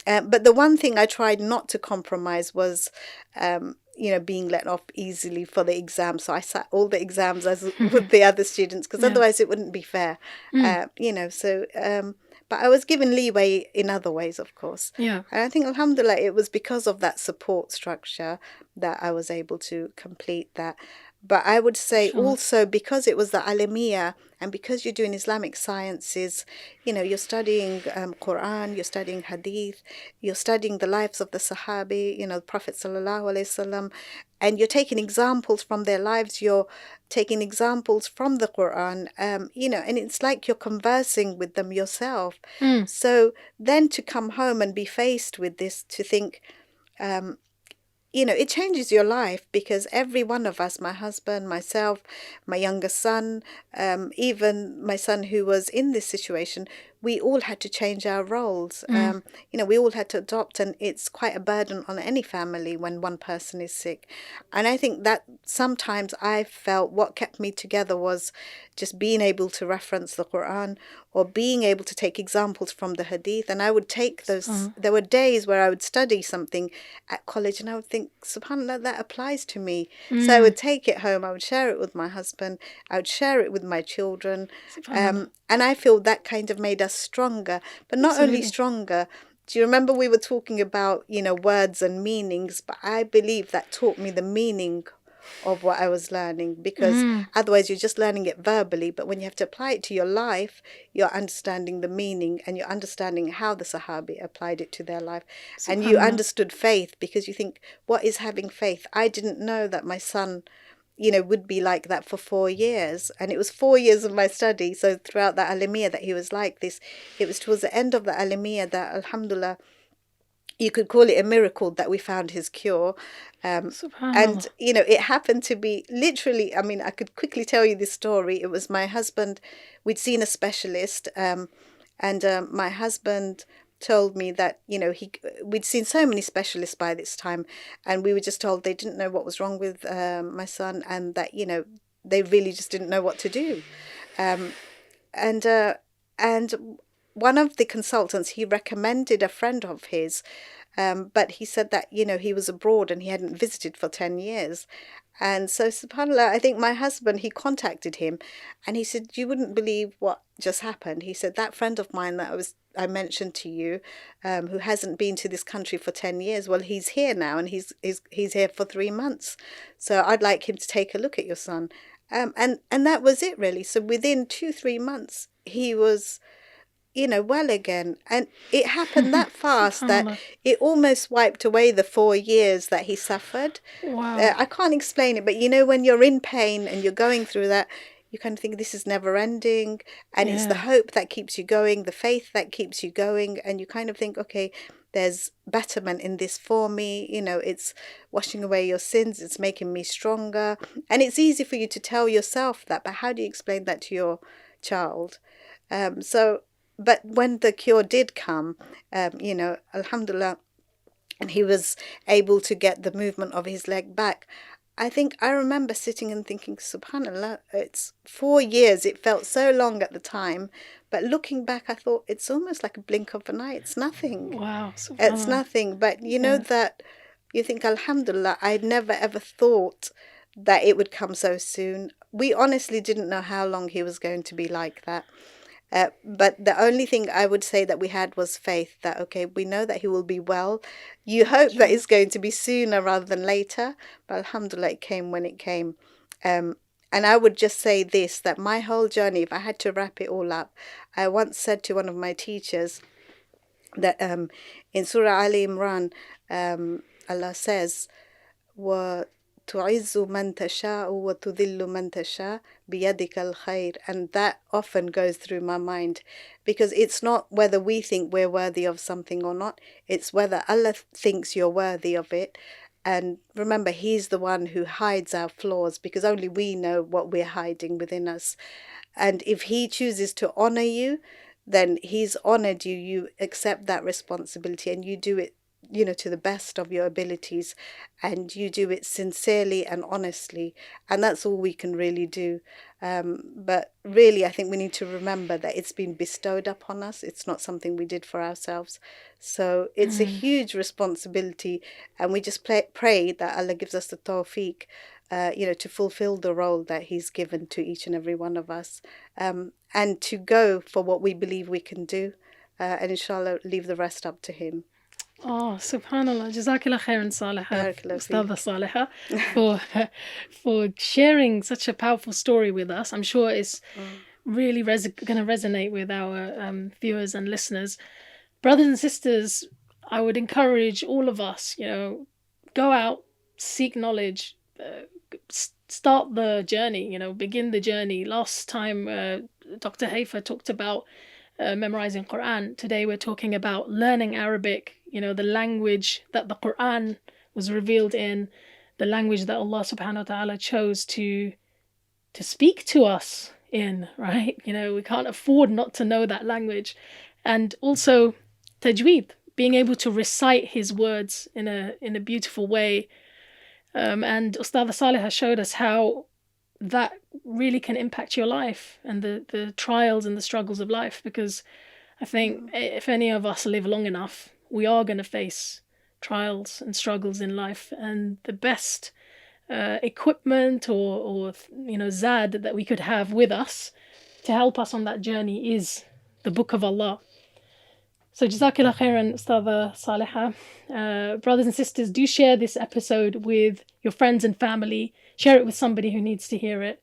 But the one thing I tried not to compromise was being let off easily for the exam. So I sat all the exams as with the other students, because otherwise it wouldn't be fair. But I was given leeway in other ways, of course. Yeah. And I think, alhamdulillah, it was because of that support structure that I was able to complete that. But I would say Inshallah. also, because it was the Alimiyyah, and because you're doing Islamic sciences, you're studying Qur'an, you're studying Hadith, you're studying the lives of the Sahabi, the Prophet Sallallahu Alaihi Wasallam, and you're taking examples from their lives, you're taking examples from the Qur'an, and it's like you're conversing with them yourself. So then to come home and be faced with this, to think, it changes your life, because every one of us, my husband, myself, my younger son, even my son who was in this situation, we all had to change our roles. We all had to adopt, and it's quite a burden on any family when one person is sick. And I think that sometimes I felt what kept me together was just being able to reference the Quran, or being able to take examples from the Hadith. And I would take those, there were days where I would study something at college and I would think, subhanAllah, that applies to me. So I would take it home, I would share it with my husband, I would share it with my children. And I feel that kind of made us stronger. But not only stronger, do you remember we were talking about, words and meanings? But I believe that taught me the meaning of what I was learning, because otherwise you're just learning it verbally, but when you have to apply it to your life, you're understanding the meaning, and you're understanding how the Sahabi applied it to their life. And you understood faith, because you think, what is having faith? I didn't know that my son would be like that for 4 years. And it was 4 years of my study. So throughout the Alimiyyah that he was like this, it was towards the end of the Alimiyyah that, alhamdulillah, you could call it a miracle that we found his cure. And, it happened to be literally, I could quickly tell you this story. It was my husband, we'd seen a specialist, and my husband told me that, we'd seen so many specialists by this time, and we were just told they didn't know what was wrong with my son, and that, they really just didn't know what to do. And one of the consultants, he recommended a friend of his, but he said that, he was abroad and he hadn't visited for 10 years. And so, subhanAllah, I think my husband, he contacted him and he said, you wouldn't believe what just happened. He said, that friend of mine that I mentioned to you, who hasn't been to this country for 10 years, well, he's here now, and he's here for 3 months. So I'd like him to take a look at your son. And that was it, really. So within 2-3 months, he was, well again. And it happened that fast that it almost wiped away the 4 years that he suffered. Wow. I can't explain it, but when you're in pain and you're going through that, you kind of think this is never ending. And it's the hope that keeps you going, the faith that keeps you going. And you kind of think, okay, there's betterment in this for me. It's washing away your sins. It's making me stronger. And it's easy for you to tell yourself that, but how do you explain that to your child? But when the cure did come, alhamdulillah, and he was able to get the movement of his leg back, I think I remember sitting and thinking, subhanAllah, it's 4 years. It felt so long at the time. But looking back, I thought it's almost like a blink of an eye. It's nothing. Wow. It's nothing. But that you think, alhamdulillah, I never ever thought that it would come so soon. We honestly didn't know how long he was going to be like that. But the only thing I would say that we had was faith that, okay, we know that he will be well. You hope that it's going to be sooner rather than later. But alhamdulillah, it came when it came. And I would just say this, that my whole journey, if I had to wrap it all up, I once said to one of my teachers that in Surah Immersion, Allah says, وَتُعِزُّ مَنْ تَشَاءُ وَتُذِلُّ مَنْ تَشَاءُ بِيَدِكَ الْخَيْرِ. And that often goes through my mind, because it's not whether we think we're worthy of something or not, it's whether Allah thinks you're worthy of it. And remember, He's the one who hides our flaws, because only we know what we're hiding within us. And if He chooses to honor you, then He's honored you. You accept that responsibility and you do it, to the best of your abilities, and you do it sincerely and honestly. And that's all we can really do. But really, I think we need to remember that it's been bestowed upon us. It's not something we did for ourselves. So it's a huge responsibility, and we just pray that Allah gives us the tawfiq, to fulfill the role that He's given to each and every one of us, and to go for what we believe we can do, and inshallah leave the rest up to Him. Oh, subhanallah. Jazakallah khairan, Saleha, Barakallahu feek. Ustadha Saleha, for sharing such a powerful story with us. I'm sure it's really going to resonate with our viewers and listeners. Brothers and sisters, I would encourage all of us, go out, seek knowledge, start the journey, begin the journey. Last time, Dr. Haifa talked about memorizing Qur'an. Today we're talking about learning Arabic, the language that the Qur'an was revealed in, the language that Allah subhanahu wa ta'ala chose to speak to us in, right? We can't afford not to know that language. And also tajweed, being able to recite his words in a beautiful way. And Ustadha Saleha showed us how that really can impact your life and the trials and the struggles of life, because I think if any of us live long enough, we are going to face trials and struggles in life, and the best equipment or zad that we could have with us to help us on that journey is the Book of Allah. So Jazakallah khairan, Ustadha Saleha. Brothers and sisters, do share this episode with your friends and family. Share it with somebody who needs to hear it.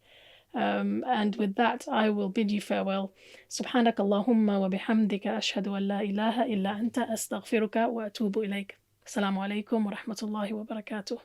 And with that, I will bid you farewell. Subhanak Allahumma wa bihamdika ashhadu an la ilaha illa anta astaghfiruka wa atubu ilayk. Assalamu alaikum wa rahmatullahi wa barakatuh.